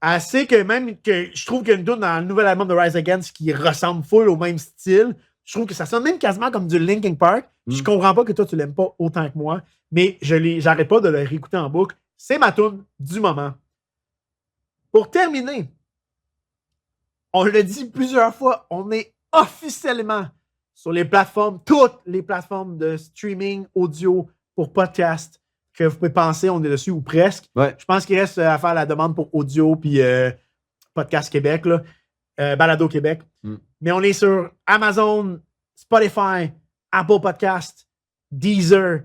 Assez que même que je trouve qu'il y a une tune dans le nouvel album de Rise Against qui ressemble full au même style. Je trouve que ça sonne même quasiment comme du Linkin Park. Je comprends pas que toi, tu l'aimes pas autant que moi, mais j'arrête pas de le réécouter en boucle. C'est ma tune du moment. Pour terminer, on l'a dit plusieurs fois, on est officiellement sur les plateformes, toutes les plateformes de streaming audio pour podcast que vous pouvez penser, on est dessus ou presque. Ouais. Je pense qu'il reste à faire la demande pour audio puis Podcast Québec, là, Balado Québec. Mais on est sur Amazon, Spotify, Apple Podcast, Deezer.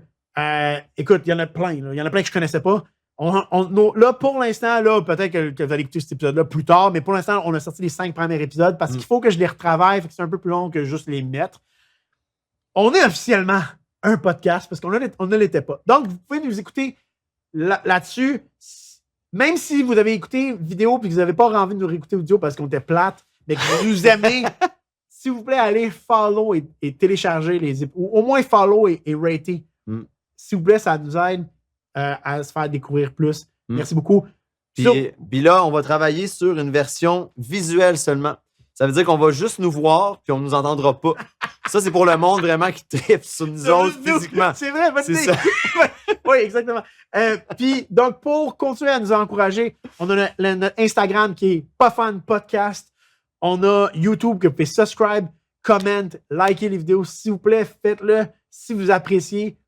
Écoute, il y en a plein. Il y en a plein que je ne connaissais pas. Là, pour l'instant, là, peut-être que vous allez écouter cet épisode-là plus tard, mais pour l'instant, on a sorti les 5 premiers épisodes parce qu'il faut que je les retravaille. Fait que c'est un peu plus long que juste les mettre. On est officiellement un podcast parce qu'on ne l'était pas. Donc, vous pouvez nous écouter là-dessus. Même si vous avez écouté vidéo et que vous n'avez pas envie de nous réécouter audio parce qu'on était plate, mais que vous nous aimez, s'il vous plaît, allez follow et télécharger les épisodes. Ou au moins follow et rater. S'il vous plaît, ça nous aide à se faire découvrir plus. Merci beaucoup. Puis là, on va travailler sur une version visuelle seulement. Ça veut dire qu'on va juste nous voir puis on ne nous entendra pas. Ça, c'est pour le monde vraiment qui tripe sur nous autres physiquement. C'est vrai, C'est ça. Oui, exactement. Puis, donc, pour continuer à nous encourager, on a notre Instagram qui est Pas Fan Podcast. On a YouTube que vous pouvez subscribe, comment, liker les vidéos. S'il vous plaît, faites-le si vous appréciez.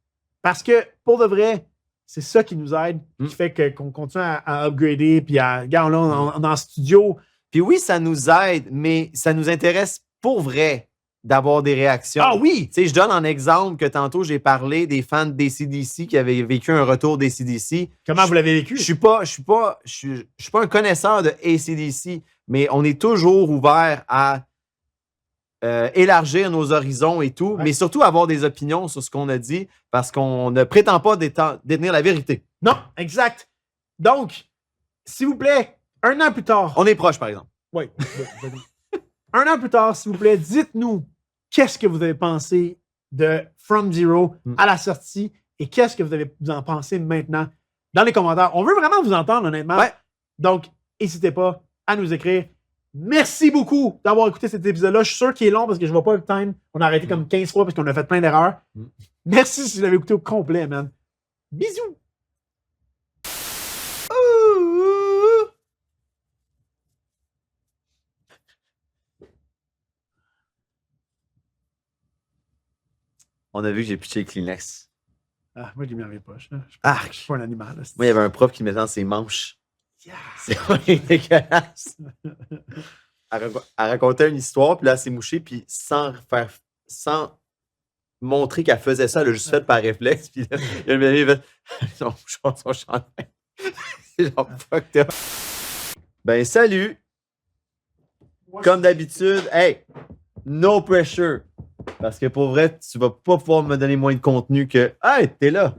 Parce que, pour de vrai, c'est ça qui nous aide, qui fait qu'on continue à upgrader. Puis, regarde, là, on est en studio. Puis oui, ça nous aide, mais ça nous intéresse pour vrai d'avoir des réactions. Ah oui! Tu sais, je donne en exemple que tantôt, j'ai parlé des fans d'AC/DC qui avaient vécu un retour d'AC/DC. Comment vous l'avez vécu? Je suis pas un connaisseur de AC/DC, mais on est toujours ouvert à élargir nos horizons et tout, mais surtout avoir des opinions sur ce qu'on a dit parce qu'on ne prétend pas détenir la vérité. Non, exact. Donc, s'il vous plaît, un an plus tard. On est proche, par exemple. Oui. Un an plus tard, s'il vous plaît, dites-nous qu'est-ce que vous avez pensé de From Zero à la sortie et qu'est-ce que vous en pensez maintenant dans les commentaires. On veut vraiment vous entendre, honnêtement. Ouais. Donc, n'hésitez pas à nous écrire. Merci beaucoup d'avoir écouté cet épisode-là. Je suis sûr qu'il est long parce que je ne vois pas le time. On a arrêté comme 15 fois parce qu'on a fait plein d'erreurs. Merci si vous l'avez écouté au complet, man. Bisous! On a vu que j'ai pitché le Kleenex. Ah, moi, je l'ai mis dans mes poches. Là. Ah, Je suis pas un animal. Là. moi, il y avait un prof qui me mettait dans ses manches. Yeah. C'est vraiment dégueulasse. Elle racontait une histoire, puis là, elle s'est mouchée, puis sans montrer qu'elle faisait ça, elle a juste fait par réflexe. Puis là, il y a une amie qui fait son mouchoir, son chandail. C'est genre fucked up. Ben, salut. Comme d'habitude, hey, no pressure. Parce que pour vrai, tu vas pas pouvoir me donner moins de contenu que hey, t'es là.